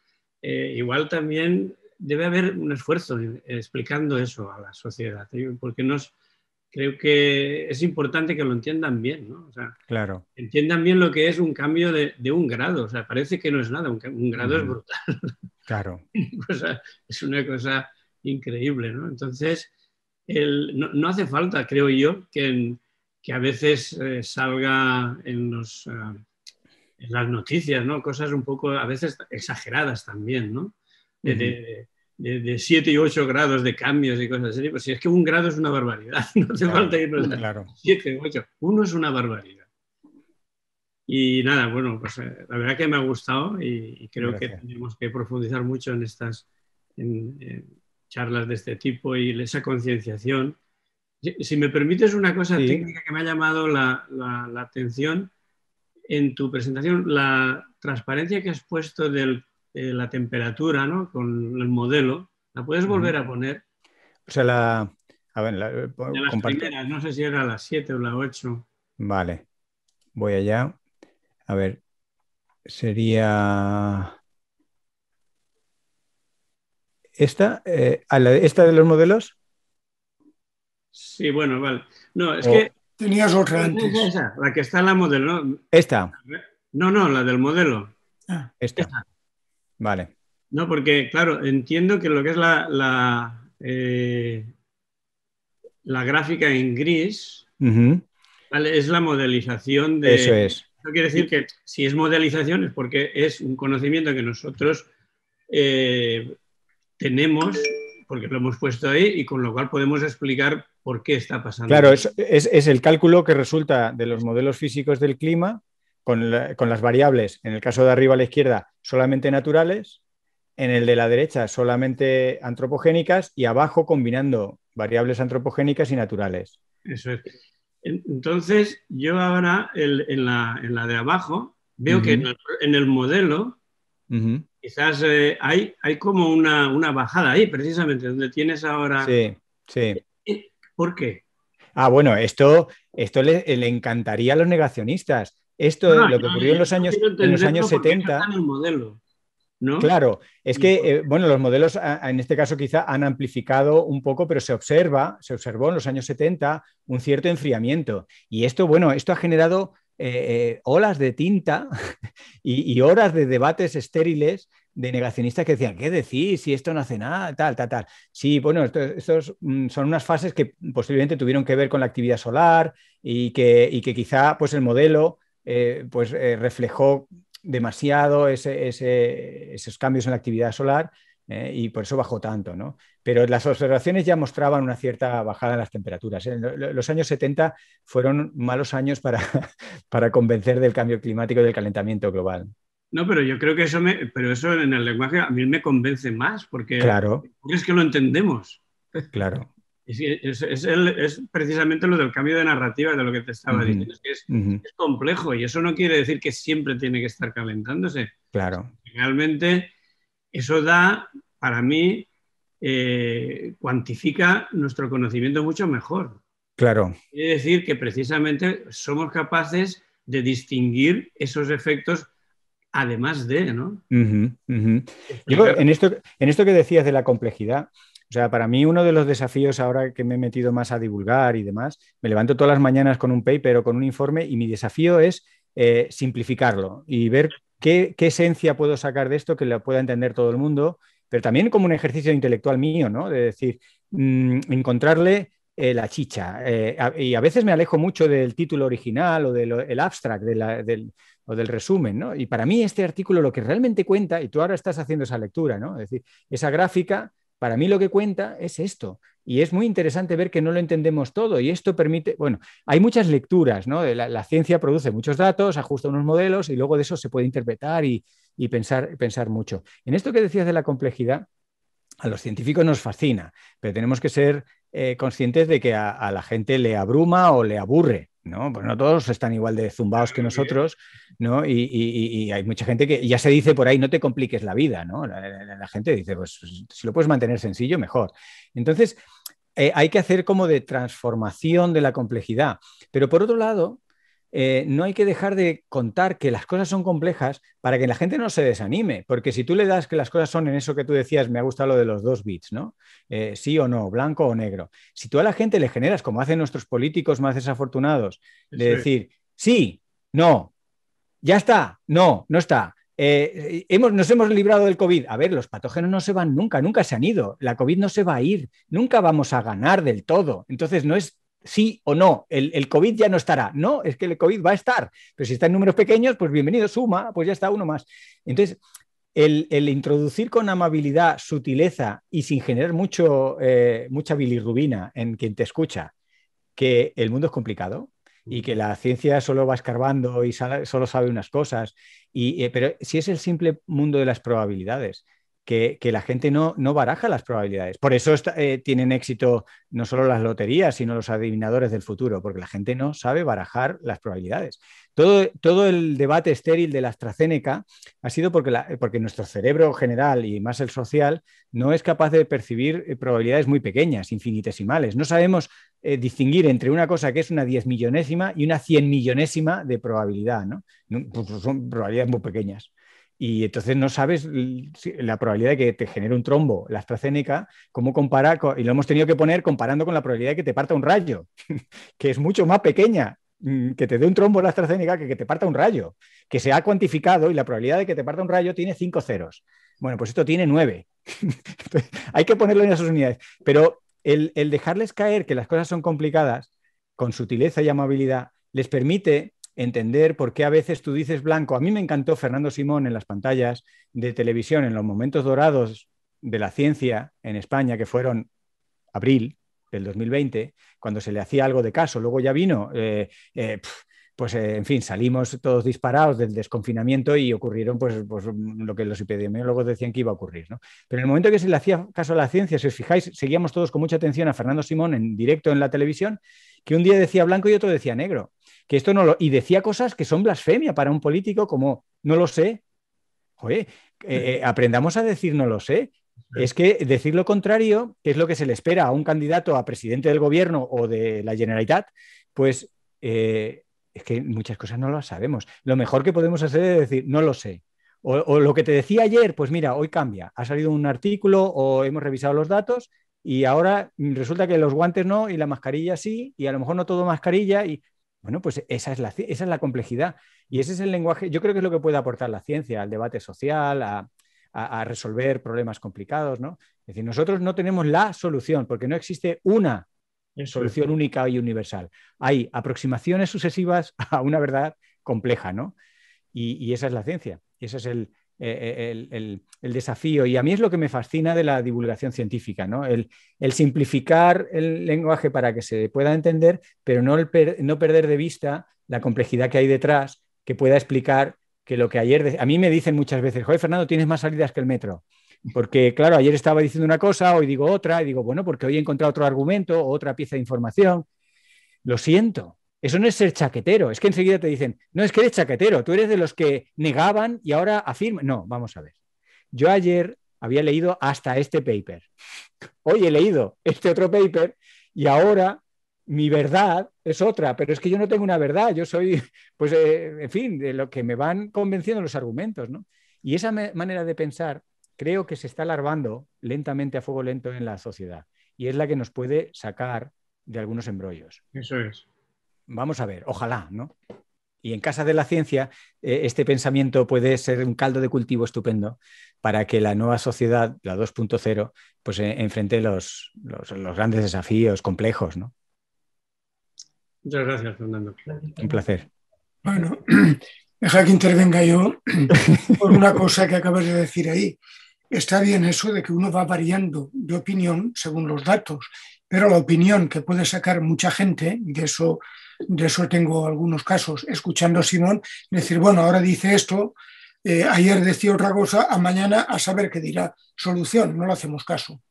Igual también debe haber un esfuerzo explicando eso a la sociedad, ¿eh? Porque creo que es importante que lo entiendan bien, ¿no? O sea, Claro. entiendan bien lo que es un cambio de 1 grado. O sea, parece que no es nada, un grado es brutal. Claro. Es una cosa increíble, ¿no? Entonces, no hace falta, creo yo, que a veces salga en las noticias, ¿no? Cosas un poco, a veces exageradas también, ¿no? De 7 y 8 grados de cambios y cosas así. Pues si es que 1 grado es una barbaridad, no hace falta irnos a 7, 8. 1 es una barbaridad. Y nada, bueno, pues la verdad que me ha gustado y creo que tenemos que profundizar mucho en estas en charlas de este tipo y esa concienciación. Si me permites una cosa técnica que me ha llamado la atención en tu presentación, la transparencia que has puesto de la temperatura, ¿no? Con el modelo, ¿la puedes volver a poner? O sea, a ver, de las primeras, no sé si era la 7 o la 8. Vale, voy allá. A ver, sería esta, esta de los modelos. Sí, bueno, vale. No, es que tenías otra antes. Esa, la que está en la modelo, ¿no? Esta. No, la del modelo. Esta. Vale. No, porque, claro, entiendo que lo que es la gráfica en gris, ¿vale? Es la modelización de... Eso es. Eso quiere decir que si es modelización es porque es un conocimiento que nosotros tenemos, porque lo hemos puesto ahí y con lo cual podemos explicar por qué está pasando. Claro, es el cálculo que resulta de los modelos físicos del clima con las variables, en el caso de arriba a la izquierda, solamente naturales, en el de la derecha solamente antropogénicas y abajo combinando variables antropogénicas y naturales. Eso es. Entonces, yo ahora en la de abajo veo que en el modelo quizás hay como una bajada ahí, precisamente, donde tienes ahora... Sí, sí. ¿Por qué? Bueno, esto le encantaría a los negacionistas. Esto lo que ocurrió en los años 70. En el modelo, ¿no? Claro, es que bueno, los modelos en este caso quizá han amplificado un poco, pero se observó en los años 70 un cierto enfriamiento. Y esto, bueno, esto ha generado olas de tinta y horas de debates estériles de negacionistas que decían, ¿qué decís? Si esto no hace nada, tal. Sí, bueno, estos son unas fases que posiblemente tuvieron que ver con la actividad solar y que quizá pues el modelo reflejó demasiado esos cambios en la actividad solar y por eso bajó tanto, ¿no? Pero las observaciones ya mostraban una cierta bajada en las temperaturas. Los años 70 fueron malos años para convencer del cambio climático y del calentamiento global. No, pero yo creo que eso en el lenguaje a mí me convence más, porque es que lo entendemos. Claro. Es precisamente lo del cambio de narrativa de lo que te estaba diciendo. Es complejo y eso no quiere decir que siempre tiene que estar calentándose. Claro. Realmente eso da, para mí, cuantifica nuestro conocimiento mucho mejor. Claro. Quiere decir que precisamente somos capaces de distinguir esos efectos además de, ¿no? Yo en esto que decías de la complejidad, o sea, para mí uno de los desafíos ahora que me he metido más a divulgar y demás, me levanto todas las mañanas con un paper o con un informe y mi desafío es simplificarlo y ver qué esencia puedo sacar de esto que lo pueda entender todo el mundo, pero también como un ejercicio intelectual mío, ¿no? De decir, encontrarle la chicha. Y a veces me alejo mucho del título original o del abstract, o del resumen, ¿no? Y para mí este artículo lo que realmente cuenta, y tú ahora estás haciendo esa lectura, ¿no? Es decir, esa gráfica, para mí lo que cuenta es esto. Y es muy interesante ver que no lo entendemos todo y esto permite, bueno, hay muchas lecturas, ¿no? La ciencia produce muchos datos, ajusta unos modelos y luego de eso se puede interpretar y pensar mucho. En esto que decías de la complejidad, a los científicos nos fascina, pero tenemos que ser conscientes de que a la gente le abruma o le aburre, ¿no? Pues no todos están igual de zumbados que nosotros, ¿no? Y hay mucha gente que ya se dice por ahí, no te compliques la vida, ¿no? La gente dice, pues si lo puedes mantener sencillo, mejor. Entonces, hay que hacer como de transformación de la complejidad. Pero por otro lado, no hay que dejar de contar que las cosas son complejas para que la gente no se desanime, porque si tú le das que las cosas son en eso que tú decías, me ha gustado lo de los 2 bits, ¿no? Sí o no, blanco o negro. Si tú a la gente le generas, como hacen nuestros políticos más desafortunados, de decir, sí, no, ya está, no, no está. Nos hemos librado del COVID. A ver, los patógenos no se van nunca, nunca se han ido. La COVID no se va a ir, nunca vamos a ganar del todo. Entonces no es sí o no, el COVID ya no estará. No, es que el COVID va a estar. Pero si está en números pequeños, pues bienvenido, suma, pues ya está uno más. Entonces, el introducir con amabilidad, sutileza y sin generar mucha bilirrubina en quien te escucha, que el mundo es complicado y que la ciencia solo va escarbando y solo sabe unas cosas. Pero si es el simple mundo de las probabilidades, que la gente no baraja las probabilidades. Por eso tienen éxito no solo las loterías, sino los adivinadores del futuro, porque la gente no sabe barajar las probabilidades. Todo el debate estéril de la AstraZeneca ha sido porque nuestro cerebro general y más el social no es capaz de percibir probabilidades muy pequeñas, infinitesimales. No sabemos distinguir entre una cosa que es una 10.000.000ésima y una 100.000.000ésima de probabilidad, ¿no? Pues son probabilidades muy pequeñas. Y entonces no sabes la probabilidad de que te genere un trombo, la AstraZeneca, cómo compara, y lo hemos tenido que poner comparando con la probabilidad de que te parta un rayo, que es mucho más pequeña, que te dé un trombo la AstraZeneca que te parta un rayo, que se ha cuantificado y la probabilidad de que te parta un rayo tiene 5 ceros. Bueno, pues esto tiene 9. Hay que ponerlo en esas unidades. Pero el dejarles caer que las cosas son complicadas, con sutileza y amabilidad, les permite entender por qué a veces tú dices blanco. A mí me encantó Fernando Simón en las pantallas de televisión, en los momentos dorados de la ciencia en España, que fueron abril del 2020, cuando se le hacía algo de caso. Luego ya vino, en fin, salimos todos disparados del desconfinamiento y ocurrieron pues lo que los epidemiólogos decían que iba a ocurrir, ¿no? Pero en el momento que se le hacía caso a la ciencia, si os fijáis, seguíamos todos con mucha atención a Fernando Simón en directo en la televisión, que un día decía blanco y otro decía negro. Que esto y decía cosas que son blasfemia para un político, como no lo sé. Joder, aprendamos a decir no lo sé. Es que decir lo contrario, que es lo que se le espera a un candidato a presidente del gobierno o de la Generalitat, pues es que muchas cosas no las sabemos. Lo mejor que podemos hacer es decir no lo sé. O lo que te decía ayer, pues mira, hoy cambia. Ha salido un artículo o hemos revisado los datos y ahora resulta que los guantes no y la mascarilla sí, y a lo mejor no todo mascarilla y... Bueno, pues esa es la complejidad y ese es el lenguaje, yo creo que es lo que puede aportar la ciencia al debate social, a resolver problemas complicados, ¿no? Es decir, nosotros no tenemos la solución porque no existe una solución única y universal. Hay aproximaciones sucesivas a una verdad compleja, ¿no? Y esa es la ciencia, y ese es el desafío. Y a mí es lo que me fascina de la divulgación científica, ¿no? El simplificar el lenguaje para que se pueda entender, pero no perder de vista la complejidad que hay detrás, que pueda explicar que lo que ayer... A mí me dicen muchas veces, joder, Fernando, tienes más salidas que el metro. Porque, claro, ayer estaba diciendo una cosa, hoy digo otra, y digo, bueno, porque hoy he encontrado otro argumento o otra pieza de información. Lo siento. Eso no es ser chaquetero, es que enseguida te dicen, no, es que eres chaquetero, tú eres de los que negaban y ahora afirman. No, vamos a ver. Yo ayer había leído hasta este paper, hoy he leído este otro paper y ahora mi verdad es otra, pero es que yo no tengo una verdad, yo soy, pues, en fin, de lo que me van convenciendo los argumentos, ¿no? Y esa manera de pensar creo que se está larvando lentamente a fuego lento en la sociedad y es la que nos puede sacar de algunos embrollos. Eso es. Vamos a ver, ojalá, ¿no? Y en Casa de la Ciencia, este pensamiento puede ser un caldo de cultivo estupendo para que la nueva sociedad, la 2.0, pues enfrente los grandes desafíos complejos, ¿no? Muchas gracias, Fernando. Un placer. Bueno, deja que intervenga yo por una cosa que acabas de decir ahí. Está bien eso de que uno va variando de opinión según los datos, pero la opinión que puede sacar mucha gente, de eso tengo algunos casos, escuchando a Simón, decir, bueno, ahora dice esto, ayer decía otra cosa, a mañana a saber qué dirá. Solución, no le hacemos caso.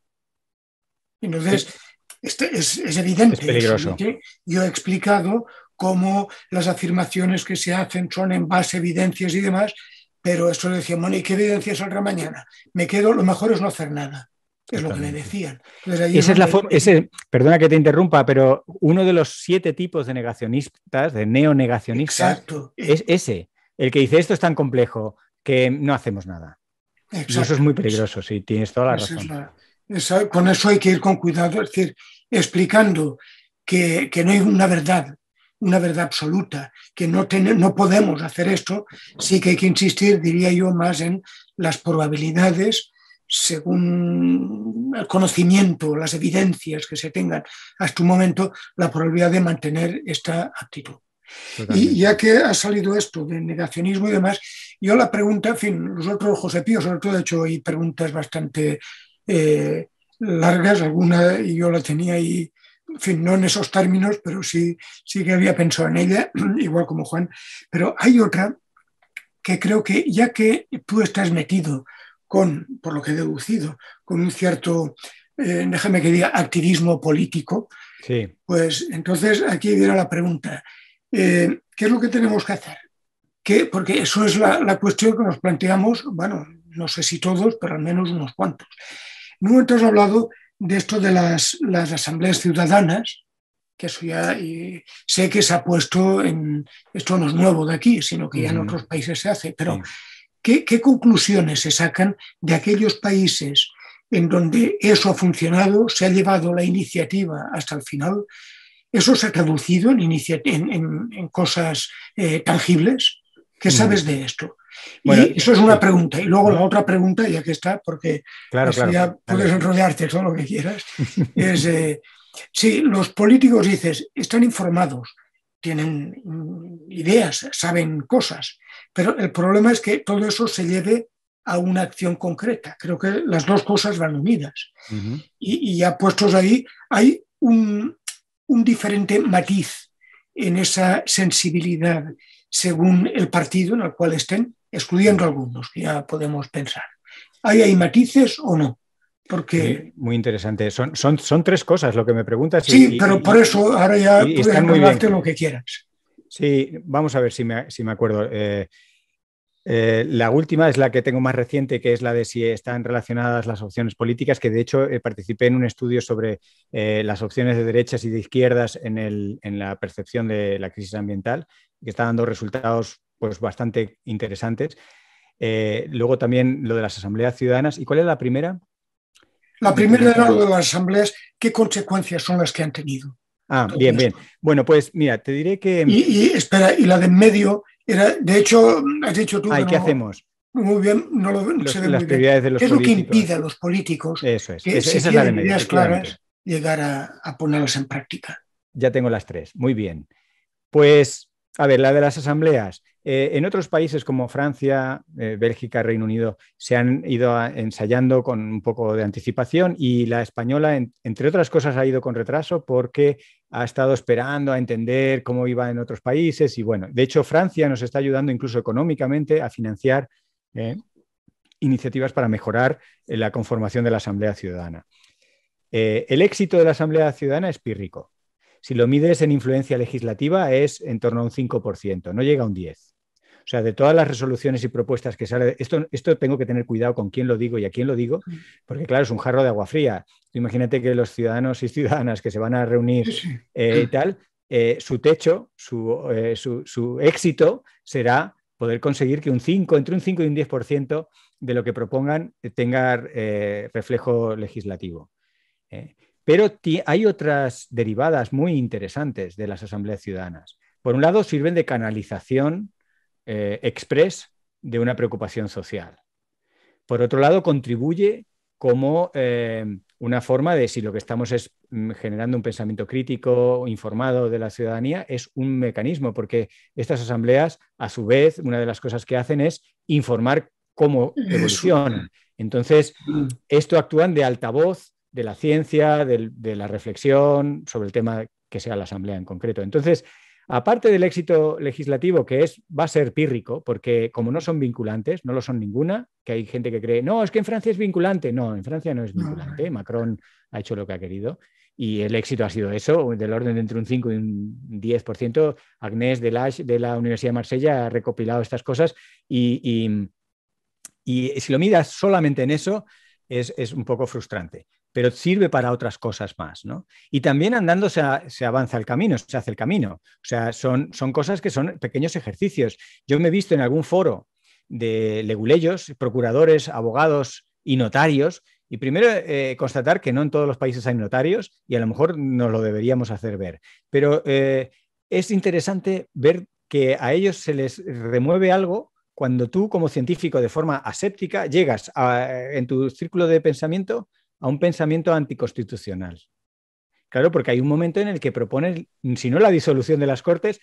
Entonces, es evidente. Es peligroso. Yo he explicado cómo las afirmaciones que se hacen son en base a evidencias y demás, pero esto decía, bueno, ¿y qué evidencia saldrá mañana? Me quedo, lo mejor es no hacer nada. es lo que me decían. Esa es perdona que te interrumpa, pero uno de los 7 tipos de negacionistas, de neonegacionistas, es ese, el que dice esto es tan complejo que no hacemos nada. Exacto. Y eso es muy peligroso, sí, tienes toda la razón. Con eso hay que ir con cuidado, es decir, explicando que no hay una verdad absoluta, que no podemos hacer esto, sí que hay que insistir, diría yo, más en las probabilidades según el conocimiento, las evidencias que se tengan hasta un momento, la probabilidad de mantener esta actitud. Totalmente. Y ya que ha salido esto de negacionismo y demás, yo la pregunta, en fin, nosotros, José Pío, sobre todo, he hecho ahí preguntas bastante largas, alguna y yo la tenía ahí, en fin, no en esos términos, pero sí que había pensado en ella, igual como Juan. Pero hay otra que creo que, ya que tú estás metido por lo que he deducido, con un cierto, déjame que diga, activismo político, sí. Pues entonces aquí viene la pregunta. ¿Qué es lo que tenemos que hacer? Porque eso es la cuestión que nos planteamos, bueno, no sé si todos, pero al menos unos cuantos. En un momento has hablado de esto de las asambleas ciudadanas, que eso ya sé que se ha puesto esto no es nuevo de aquí, sino que ya en otros países se hace, pero ¿qué conclusiones se sacan de aquellos países en donde eso ha funcionado, se ha llevado la iniciativa hasta el final? ¿Eso se ha traducido en cosas tangibles? ¿Qué sabes de esto? Bueno, y eso es una pregunta. Y luego la otra pregunta, ya que está, porque claro, ya puedes enrollarte todo lo que quieras, es si los políticos, dices, están informados, tienen ideas, saben cosas, pero el problema es que todo eso se lleve a una acción concreta. Creo que las dos cosas van unidas. Y ya puestos ahí, hay un diferente matiz en esa sensibilidad según el partido en el cual estén, excluyendo algunos, que ya podemos pensar. ¿Hay matices o no? Porque... Muy interesante. Son 3 cosas lo que me preguntas. Sí, pero por eso ahora ya puedes enrollarte lo que quieras. Sí, vamos a ver si me acuerdo. La última es la que tengo más reciente, que es la de si están relacionadas las opciones políticas, que de hecho participé en un estudio sobre las opciones de derechas y de izquierdas en la percepción de la crisis ambiental, que está dando resultados pues, bastante interesantes. Luego también lo de las asambleas ciudadanas. ¿Y cuál es la primera? La primera era lo de las asambleas. ¿Qué consecuencias son las que han tenido? Bien. Bueno, pues mira, te diré que... Espera, y la de en medio era, de hecho, has dicho tú... ¿Qué hacemos? Muy bien, no se ve las muy prioridades bien. De los ¿Qué es políticos? Lo que impide a los políticos Eso es. que Esa si es la de tienen medio, ideas claras llegar a ponerlas en práctica? Ya tengo las 3. Muy bien. Pues, a ver, la de las asambleas. En otros países como Francia, Bélgica, Reino Unido, se han ido ensayando con un poco de anticipación y la española, entre otras cosas, ha ido con retraso porque ha estado esperando a entender cómo iba en otros países y bueno, de hecho Francia nos está ayudando incluso económicamente a financiar iniciativas para mejorar la conformación de la Asamblea Ciudadana. El éxito de la Asamblea Ciudadana es pírrico. Si lo mides en influencia legislativa es en torno a un 5%, no llega a un 10%. O sea, de todas las resoluciones y propuestas que sale, esto tengo que tener cuidado con quién lo digo y a quién lo digo, porque claro, es un jarro de agua fría. Imagínate que los ciudadanos y ciudadanas que se van a reunir su techo, su éxito será poder conseguir que entre un 5 y un 10% de lo que propongan tenga reflejo legislativo. Pero hay otras derivadas muy interesantes de las asambleas ciudadanas. Por un lado, sirven de canalización express de una preocupación social. Por otro lado, contribuye como una forma de, si lo que estamos es generando un pensamiento crítico, informado de la ciudadanía, es un mecanismo, porque estas asambleas, a su vez, una de las cosas que hacen es informar cómo evolucionan. Entonces, esto actúan de altavoz de la ciencia, de la reflexión sobre el tema que sea la asamblea en concreto. Entonces, aparte del éxito legislativo, que va a ser pírrico, porque como no son vinculantes, no lo son ninguna, que hay gente que cree, no, es que en Francia es vinculante. No, en Francia no es vinculante. Macron ha hecho lo que ha querido y el éxito ha sido eso, del orden de entre un 5 y un 10%. Agnès Delage de la Universidad de Marsella ha recopilado estas cosas y si lo miras solamente en eso, es un poco frustrante, pero sirve para otras cosas más, ¿no? Y también andando se avanza el camino, se hace el camino. O sea, son cosas que son pequeños ejercicios. Yo me he visto en algún foro de leguleyos, procuradores, abogados y notarios, y primero constatar que no en todos los países hay notarios y a lo mejor nos lo deberíamos hacer ver. Pero es interesante ver que a ellos se les remueve algo cuando tú, como científico, de forma aséptica, llegas en tu círculo de pensamiento a un pensamiento anticonstitucional. Claro, porque hay un momento en el que propones, si no la disolución de las Cortes,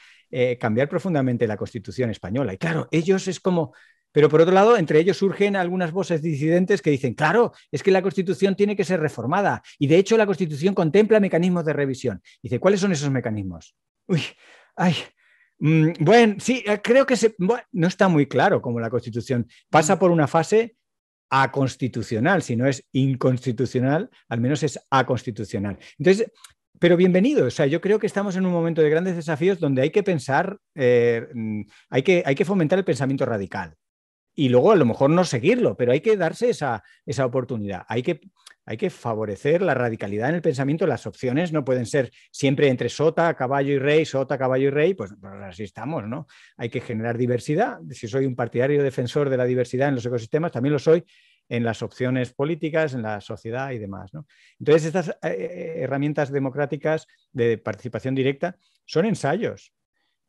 cambiar profundamente la Constitución española. Y claro, ellos es como... Pero por otro lado, entre ellos surgen algunas voces disidentes que dicen, claro, es que la Constitución tiene que ser reformada. Y de hecho la Constitución contempla mecanismos de revisión. Dice, ¿cuáles son esos mecanismos? Uy, ay... Bueno, sí, creo que no está muy claro cómo la Constitución pasa por una fase aconstitucional, si no es inconstitucional, al menos es aconstitucional. Entonces, pero bienvenido, o sea, yo creo que estamos en un momento de grandes desafíos donde hay que pensar, hay que fomentar el pensamiento radical y luego a lo mejor no seguirlo, pero hay que darse esa oportunidad, hay que favorecer la radicalidad en el pensamiento. Las opciones no pueden ser siempre entre sota, caballo y rey, pues así estamos, ¿no? Hay que generar diversidad. Si soy un partidario defensor de la diversidad en los ecosistemas, también lo soy en las opciones políticas, en la sociedad y demás, ¿no? Entonces, estas herramientas democráticas de participación directa son ensayos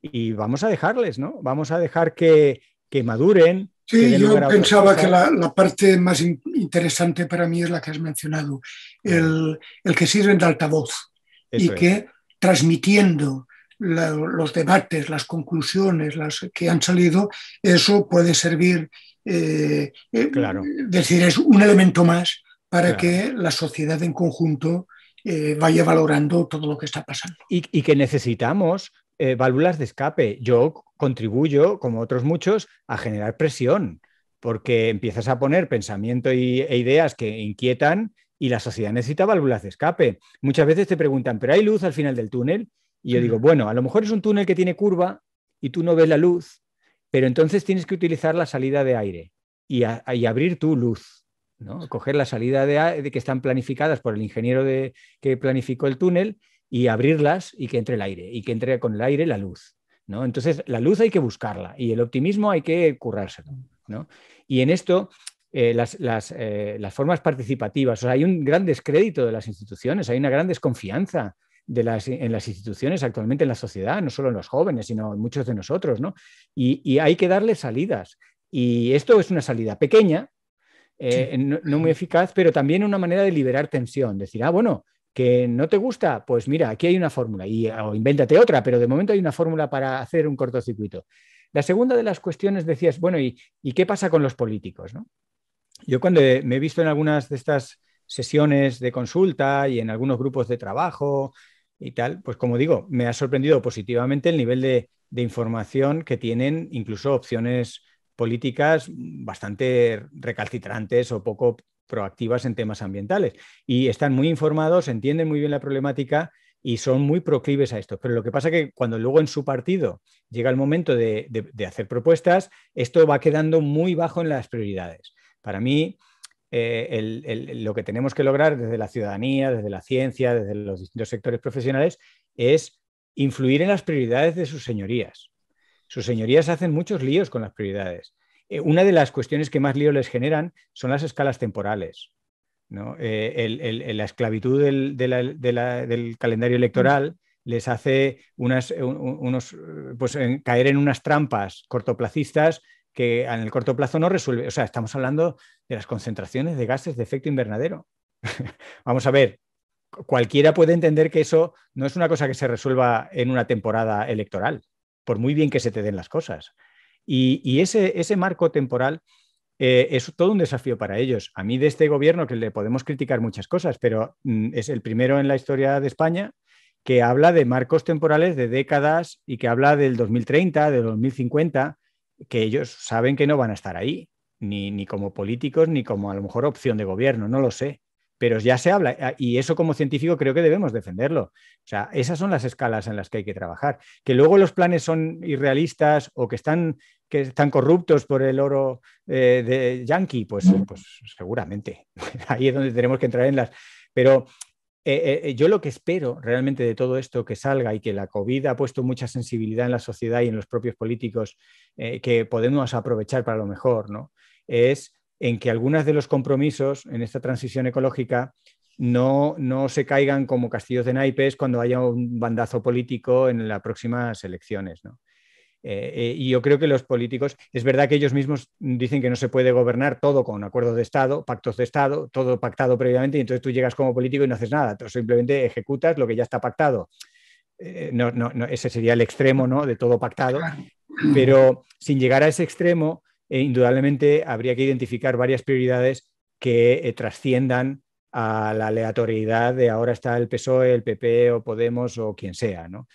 y vamos a dejarles, ¿no? Vamos a dejar que maduren. Sí, yo pensaba que la parte más interesante para mí es la que has mencionado, el que sirven de altavoz. Eso y que transmitiendo los debates, las conclusiones, las que han salido, eso puede servir, claro. decir, es un elemento más para que la sociedad en conjunto vaya valorando todo lo que está pasando. Y que necesitamos válvulas de escape. Yo contribuyo, como otros muchos, a generar presión, porque empiezas a poner pensamiento e ideas que inquietan y la sociedad necesita válvulas de escape. Muchas veces te preguntan, ¿pero hay luz al final del túnel? Y yo digo, bueno, a lo mejor es un túnel que tiene curva y tú no ves la luz, pero entonces tienes que utilizar la salida de aire y abrir tu luz, ¿no? Coger la salida de aire que están planificadas por el ingeniero que planificó el túnel y abrirlas y que entre el aire, y que entre con el aire la luz, ¿no? Entonces, la luz hay que buscarla y el optimismo hay que currárselo, ¿no? Y en esto, las formas participativas, o sea, hay un gran descrédito de las instituciones, hay una gran desconfianza en las instituciones actualmente en la sociedad, no solo en los jóvenes, sino en muchos de nosotros, ¿no? Y hay que darle salidas. Y esto es una salida pequeña, no muy eficaz, pero también una manera de liberar tensión, decir, bueno, que no te gusta, pues mira, aquí hay una fórmula o invéntate otra, pero de momento hay una fórmula para hacer un cortocircuito. La segunda de las cuestiones decías, bueno, ¿y qué pasa con los políticos, ¿no? Yo cuando me he visto en algunas de estas sesiones de consulta y en algunos grupos de trabajo y tal, pues como digo, me ha sorprendido positivamente el nivel de información que tienen incluso opciones políticas bastante recalcitrantes o poco proactivas en temas ambientales y están muy informados, entienden muy bien la problemática y son muy proclives a esto. Pero lo que pasa es que cuando luego en su partido llega el momento de hacer propuestas, esto va quedando muy bajo en las prioridades. Para mí, lo que tenemos que lograr desde la ciudadanía, desde la ciencia, desde los distintos sectores profesionales, es influir en las prioridades de sus señorías. Sus señorías hacen muchos líos con las prioridades. Una de las cuestiones que más lío les generan son las escalas temporales, ¿no? La esclavitud del calendario electoral les hace caer en unas trampas cortoplacistas que en el corto plazo no resuelve. O sea, estamos hablando de las concentraciones de gases de efecto invernadero. Vamos a ver, cualquiera puede entender que eso no es una cosa que se resuelva en una temporada electoral, por muy bien que se te den las cosas. Y ese marco temporal es todo un desafío para ellos. A mí de este gobierno, que le podemos criticar muchas cosas, pero es el primero en la historia de España que habla de marcos temporales de décadas y que habla del 2030, del 2050, que ellos saben que no van a estar ahí, ni como políticos, ni como a lo mejor opción de gobierno, no lo sé. Pero ya se habla, y eso como científico creo que debemos defenderlo. O sea, esas son las escalas en las que hay que trabajar. Que luego los planes son irrealistas o que están que están corruptos por el oro de yanqui? Pues seguramente. Ahí es donde tenemos que entrar en las... Pero yo lo que espero realmente de todo esto que salga, y que la COVID ha puesto mucha sensibilidad en la sociedad y en los propios políticos, que podemos aprovechar para lo mejor, ¿no? Es en que algunos de los compromisos en esta transición ecológica no se caigan como castillos de naipes cuando haya un bandazo político en las próximas elecciones, ¿no? Y yo creo que los políticos, es verdad que ellos mismos dicen que no se puede gobernar todo con acuerdos de Estado, pactos de Estado, todo pactado previamente, y entonces tú llegas como político y no haces nada, tú simplemente ejecutas lo que ya está pactado. Ese sería el extremo, ¿no?, de todo pactado, pero sin llegar a ese extremo, indudablemente habría que identificar varias prioridades que trasciendan a la aleatoriedad de ahora está el PSOE, el PP o Podemos o quien sea, ¿no?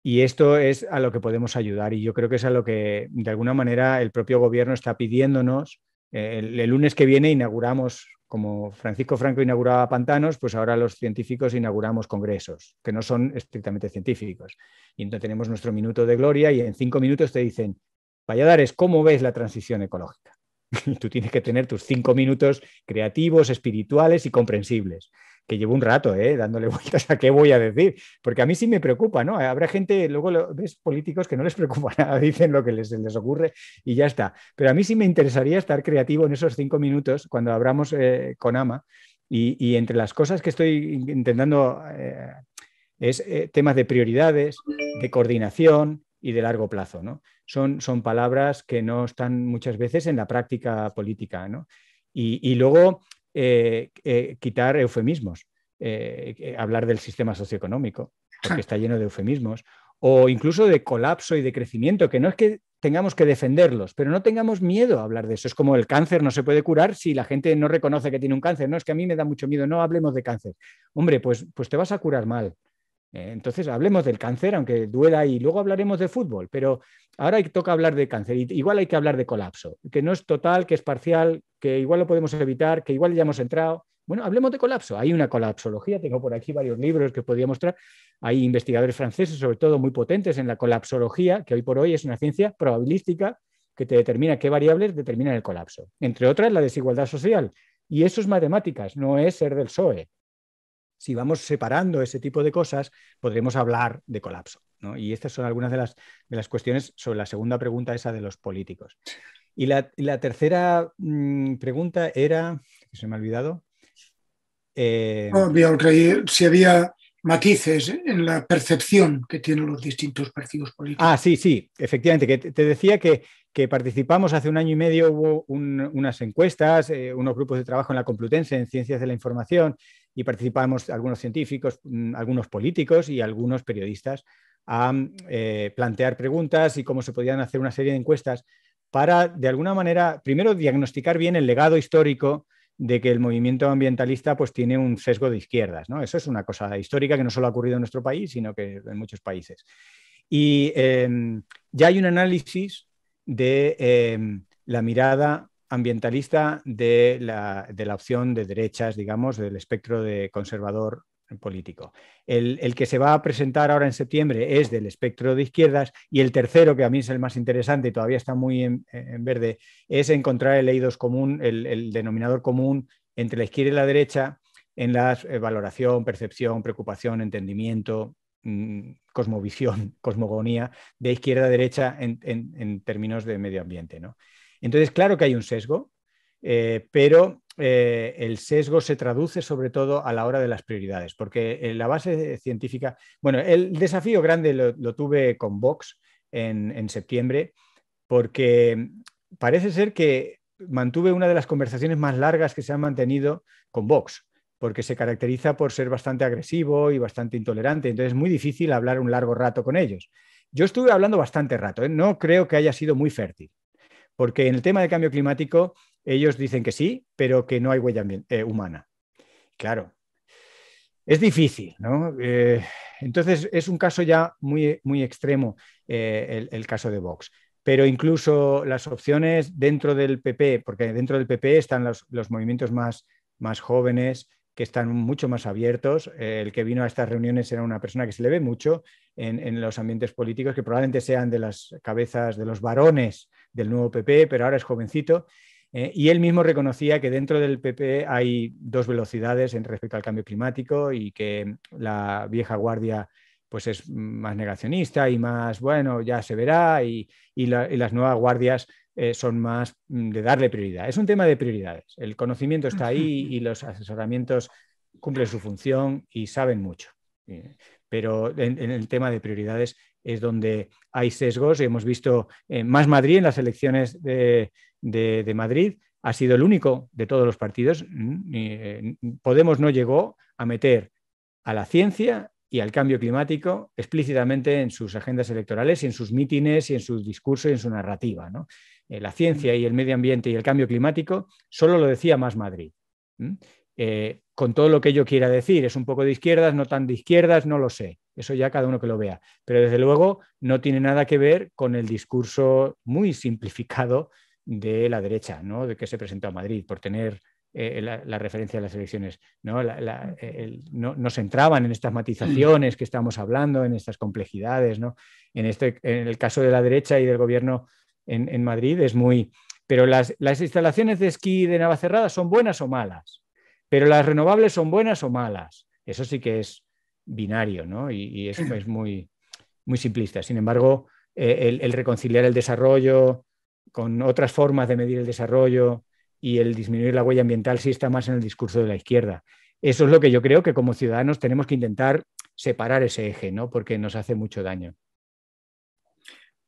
Y esto es a lo que podemos ayudar, y yo creo que es a lo que de alguna manera el propio gobierno está pidiéndonos. El lunes que viene inauguramos, como Francisco Franco inauguraba pantanos, pues ahora los científicos inauguramos congresos, que no son estrictamente científicos. Y entonces tenemos nuestro minuto de gloria y en 5 minutos te dicen: Valladares, ¿cómo ves la transición ecológica? Y tú tienes que tener tus 5 minutos creativos, espirituales y comprensibles. Que llevo un rato dándole vueltas a qué voy a decir, porque a mí sí me preocupa, ¿no? Habrá gente, luego ves políticos que no les preocupa nada, dicen lo que les ocurre y ya está. Pero a mí sí me interesaría estar creativo en esos 5 minutos cuando abramos con AMA, y entre las cosas que estoy intentando es temas de prioridades, de coordinación y de largo plazo, ¿no? Son palabras que no están muchas veces en la práctica política, ¿no? Y luego quitar eufemismos, hablar del sistema socioeconómico, porque está lleno de eufemismos, o incluso de colapso y de crecimiento, que no es que tengamos que defenderlos, pero no tengamos miedo a hablar de eso. Es como el cáncer no se puede curar si la gente no reconoce que tiene un cáncer. No, es que a mí me da mucho miedo, no hablemos de cáncer. Hombre, pues te vas a curar mal. Entonces hablemos del cáncer, aunque duela, y luego hablaremos de fútbol, pero ahora toca hablar de cáncer. Igual hay que hablar de colapso, que no es total, que es parcial, que igual lo podemos evitar, que igual ya hemos entrado. Bueno, hablemos de colapso. Hay una colapsología, tengo por aquí varios libros que podría mostrar. Hay investigadores franceses, sobre todo, muy potentes en la colapsología, que hoy por hoy es una ciencia probabilística que te determina qué variables determinan el colapso. Entre otras, la desigualdad social. Y eso es matemáticas, no es ser del PSOE. Si vamos separando ese tipo de cosas, podremos hablar de colapso, ¿no? Y estas son algunas de las cuestiones sobre la segunda pregunta, esa de los políticos. Y la tercera pregunta era, que se me ha olvidado. Si había matices en la percepción que tienen los distintos partidos políticos. Sí, efectivamente, que te decía que participamos hace 1 año y medio, hubo unas encuestas, unos grupos de trabajo en la Complutense en Ciencias de la Información, y participamos algunos científicos, algunos políticos y algunos periodistas a plantear preguntas y cómo se podían hacer una serie de encuestas para, de alguna manera, primero diagnosticar bien el legado histórico de que el movimiento ambientalista pues tiene un sesgo de izquierdas, ¿no? Eso es una cosa histórica que no solo ha ocurrido en nuestro país, sino que en muchos países. Y ya hay un análisis de la mirada ambientalista de la opción de derechas, digamos, del espectro de conservador político. El que se va a presentar ahora en septiembre es del espectro de izquierdas, y el tercero, que a mí es el más interesante y todavía está muy en verde, es encontrar el eidos común, el denominador común entre la izquierda y la derecha en la valoración, percepción, preocupación, entendimiento, cosmovisión, cosmogonía de izquierda a derecha en términos de medio ambiente, ¿no? Entonces, claro que hay un sesgo, pero el sesgo se traduce sobre todo a la hora de las prioridades, porque la base científica, bueno, el desafío grande lo tuve con Vox en septiembre, porque parece ser que mantuve una de las conversaciones más largas que se han mantenido con Vox, porque se caracteriza por ser bastante agresivo y bastante intolerante, entonces es muy difícil hablar un largo rato con ellos. Yo estuve hablando bastante rato, no creo que haya sido muy fértil, porque en el tema del cambio climático ellos dicen que sí, pero que no hay huella humana. Claro, es difícil, ¿no? Entonces es un caso ya muy, muy extremo, el caso de Vox. Pero incluso las opciones dentro del PP, porque dentro del PP están los movimientos más jóvenes, que están mucho más abiertos. El que vino a estas reuniones era una persona que se le ve mucho en los ambientes políticos, que probablemente sean de las cabezas de los varones del nuevo PP, pero ahora es jovencito. Y él mismo reconocía que dentro del PP hay dos velocidades en respecto al cambio climático y que la vieja guardia pues es más negacionista y más, bueno, ya se verá, y las nuevas guardias son más de darle prioridad. Es un tema de prioridades. El conocimiento está ahí y los asesoramientos cumplen su función y saben mucho. Pero en el tema de prioridades es donde hay sesgos. Hemos visto Más Madrid en las elecciones de Madrid. Ha sido el único de todos los partidos. Podemos no llegó a meter a la ciencia y al cambio climático explícitamente en sus agendas electorales y en sus mítines y en su discurso y en su narrativa, ¿no? La ciencia y el medio ambiente y el cambio climático solo lo decía Más Madrid. Con todo lo que ello quiera decir, es un poco de izquierdas, no tan de izquierdas, no lo sé. Eso ya cada uno que lo vea. Pero desde luego no tiene nada que ver con el discurso muy simplificado de la derecha, ¿no? De que se presentó a Madrid, por tener la referencia de las elecciones. ¿No? No se entraban en estas matizaciones que estamos hablando, en estas complejidades, ¿no? En el caso de la derecha y del gobierno en Madrid es muy... Pero las instalaciones de esquí de Navacerrada son buenas o malas, pero las renovables son buenas o malas. Eso sí que es binario, ¿no? Y es muy, muy simplista. Sin embargo, el reconciliar el desarrollo con otras formas de medir el desarrollo y el disminuir la huella ambiental sí está más en el discurso de la izquierda. Eso es lo que yo creo que como ciudadanos tenemos que intentar separar ese eje, ¿no? Porque nos hace mucho daño.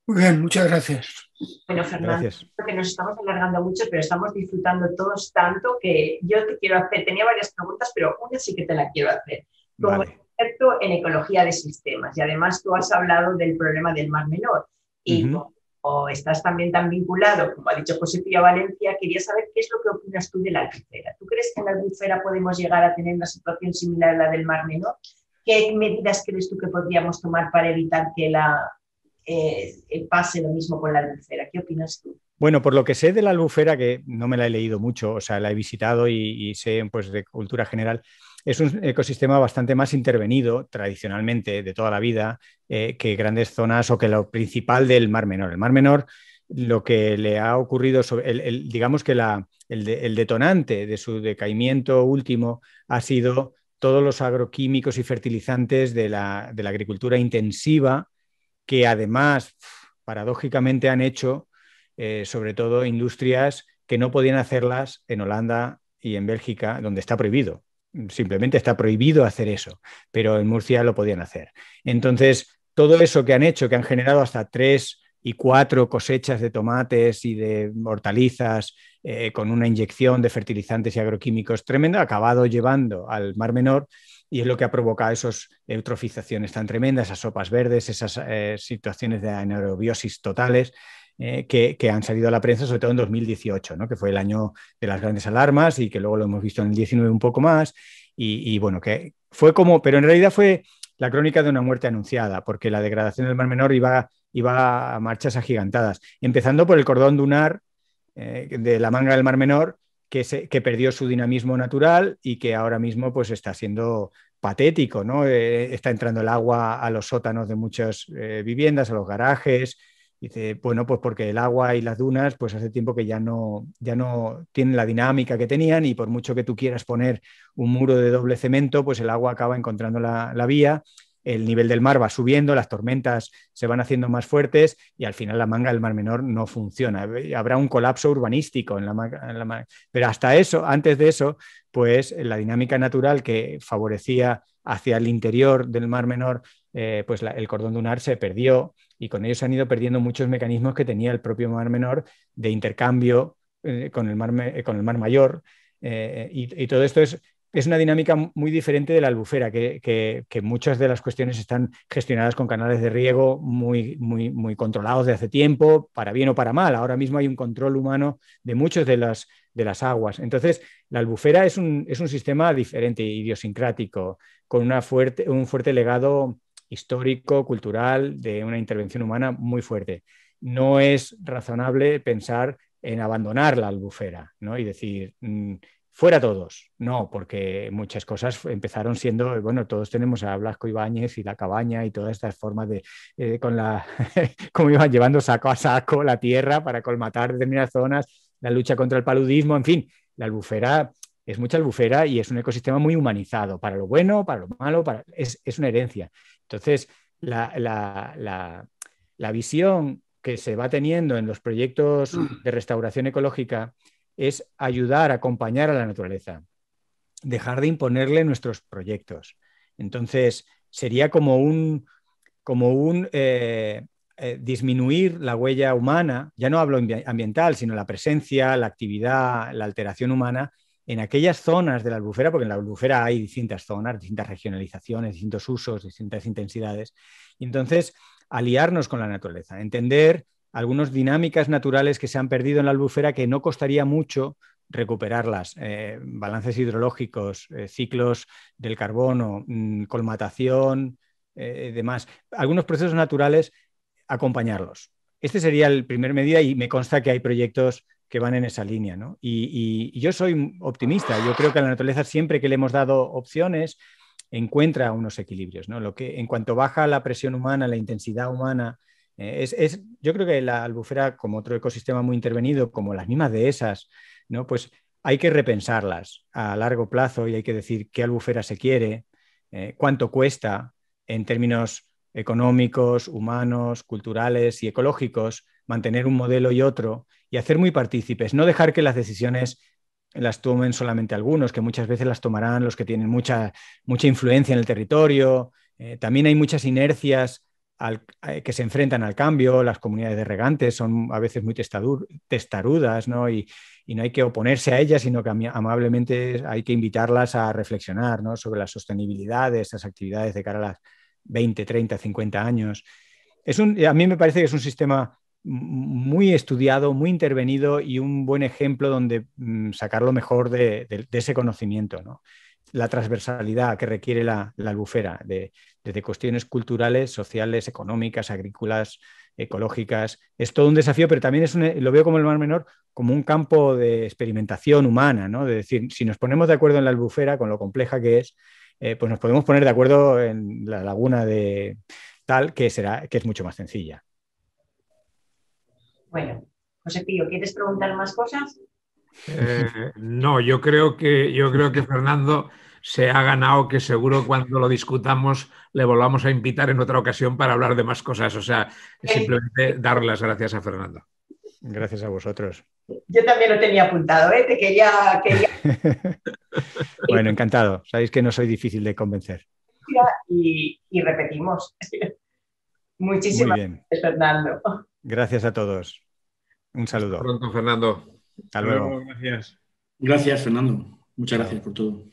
Muy bien, muchas gracias. Bueno, Fernando, Gracias. creo que nos estamos alargando mucho, pero estamos disfrutando todos tanto que yo te quiero hacer, tenía varias preguntas, pero una sí que te la quiero hacer. Como Vale. experto en ecología de sistemas, y además tú has hablado del problema del Mar Menor, y o estás también tan vinculado, como ha dicho José Pío Valencia, quería saber qué es lo que opinas tú de la albufera. ¿Tú crees que en la albufera podemos llegar a tener una situación similar a la del Mar Menor? ¿Qué medidas crees tú que podríamos tomar para evitar que pase lo mismo con la albufera? ¿Qué opinas tú? Bueno, por lo que sé de la albufera, que no me la he leído mucho, o sea, la he visitado y sé pues, de cultura general, es un ecosistema bastante más intervenido tradicionalmente de toda la vida que grandes zonas o que lo principal del Mar Menor. El Mar Menor, lo que le ha ocurrido, digamos que el detonante de su decaimiento último ha sido todos los agroquímicos y fertilizantes de la agricultura intensiva, que además, paradójicamente, han hecho sobre todo industrias que no podían hacerlas en Holanda y en Bélgica, donde está prohibido. Simplemente está prohibido hacer eso, pero en Murcia lo podían hacer. Entonces, todo eso que han hecho, que han generado hasta 3 y 4 cosechas de tomates y de hortalizas con una inyección de fertilizantes y agroquímicos tremenda, ha acabado llevando al Mar Menor, y es lo que ha provocado esas eutrofizaciones tan tremendas, esas sopas verdes, esas situaciones de anaerobiosis totales que han salido a la prensa, sobre todo en 2018, ¿no? Que fue el año de las grandes alarmas y que luego lo hemos visto en el 19 un poco más. Y bueno, que fue como, pero en realidad fue la crónica de una muerte anunciada, porque la degradación del Mar Menor iba a marchas agigantadas, empezando por el cordón dunar de la manga del Mar Menor, que perdió su dinamismo natural y que ahora mismo pues está siendo patético, ¿no? Está entrando el agua a los sótanos de muchas viviendas, a los garajes. Dice, bueno, pues porque el agua y las dunas pues hace tiempo que ya no tienen la dinámica que tenían, y por mucho que tú quieras poner un muro de doble cemento, pues el agua acaba encontrando la vía. El nivel del mar va subiendo, las tormentas se van haciendo más fuertes y al final la manga del Mar Menor no funciona. Habrá un colapso urbanístico pero hasta eso, antes de eso, pues la dinámica natural que favorecía hacia el interior del Mar Menor, pues el cordón dunar se perdió, y con ello se han ido perdiendo muchos mecanismos que tenía el propio Mar Menor de intercambio con el Mar Mayor, y todo esto es una dinámica muy diferente de la albufera, que muchas de las cuestiones están gestionadas con canales de riego muy, muy, muy controlados de hace tiempo, para bien o para mal. Ahora mismo hay un control humano de muchas de las aguas. Entonces, la albufera es un sistema diferente, idiosincrático, con un fuerte legado histórico, cultural, de una intervención humana muy fuerte. No es razonable pensar en abandonar la albufera, ¿no? Y decir... fuera todos. No, porque muchas cosas empezaron siendo, bueno, todos tenemos a Blasco Ibáñez y La Cabaña y todas estas formas de, como iban llevando saco a saco la tierra para colmatar determinadas zonas, la lucha contra el paludismo, en fin, la albufera es mucha albufera y es un ecosistema muy humanizado, para lo bueno, para lo malo, es una herencia. Entonces, la visión que se va teniendo en los proyectos de restauración ecológica es ayudar a acompañar a la naturaleza, dejar de imponerle nuestros proyectos. Entonces, sería como un disminuir la huella humana, ya no hablo ambiental, sino la presencia, la actividad, la alteración humana en aquellas zonas de la albufera, porque en la albufera hay distintas zonas, distintas regionalizaciones, distintos usos, distintas intensidades. Y entonces, aliarnos con la naturaleza, entender algunas dinámicas naturales que se han perdido en la albufera que no costaría mucho recuperarlas, balances hidrológicos, ciclos del carbono, colmatación, demás. Algunos procesos naturales, acompañarlos. Este sería el primer medida y me consta que hay proyectos que van en esa línea, ¿no? Y yo soy optimista, yo creo que a la naturaleza siempre que le hemos dado opciones encuentra unos equilibrios, ¿no? Lo que, en cuanto baja la presión humana, la intensidad humana, yo creo que la albufera, como otro ecosistema muy intervenido, como las mismas dehesas, ¿no? Pues hay que repensarlas a largo plazo y hay que decir qué albufera se quiere, cuánto cuesta en términos económicos, humanos, culturales y ecológicos, mantener un modelo y otro y hacer muy partícipes, no dejar que las decisiones las tomen solamente algunos, que muchas veces las tomarán los que tienen mucha influencia en el territorio. También hay muchas inercias que se enfrentan al cambio, las comunidades de regantes son a veces muy testarudas, ¿no? Y no hay que oponerse a ellas, sino que amablemente hay que invitarlas a reflexionar, ¿no? Sobre la sostenibilidad de esas actividades de cara a las 20, 30, 50 años. A mí me parece que es un sistema muy estudiado, muy intervenido y un buen ejemplo donde sacar lo mejor de ese conocimiento, ¿no? La transversalidad que requiere la albufera, desde cuestiones culturales, sociales, económicas, agrícolas, ecológicas. Es todo un desafío, pero también lo veo como el Mar Menor, como un campo de experimentación humana, ¿no? De decir, si nos ponemos de acuerdo en la albufera, con lo compleja que es, pues nos podemos poner de acuerdo en la laguna de tal, que es mucho más sencilla. Bueno, José Pío, ¿quieres preguntar más cosas? No, yo creo que Fernando se ha ganado que seguro cuando lo discutamos le volvamos a invitar en otra ocasión para hablar de más cosas. O sea, simplemente dar las gracias a Fernando. Gracias a vosotros. Yo también lo tenía apuntado, ¿eh? Te quería... Bueno, encantado. Sabéis que no soy difícil de convencer. Y repetimos. Muchísimas gracias, Fernando. Gracias a todos. Un saludo. Hasta pronto, Fernando. Hasta luego. Gracias. Gracias, Fernando. Muchas gracias por todo.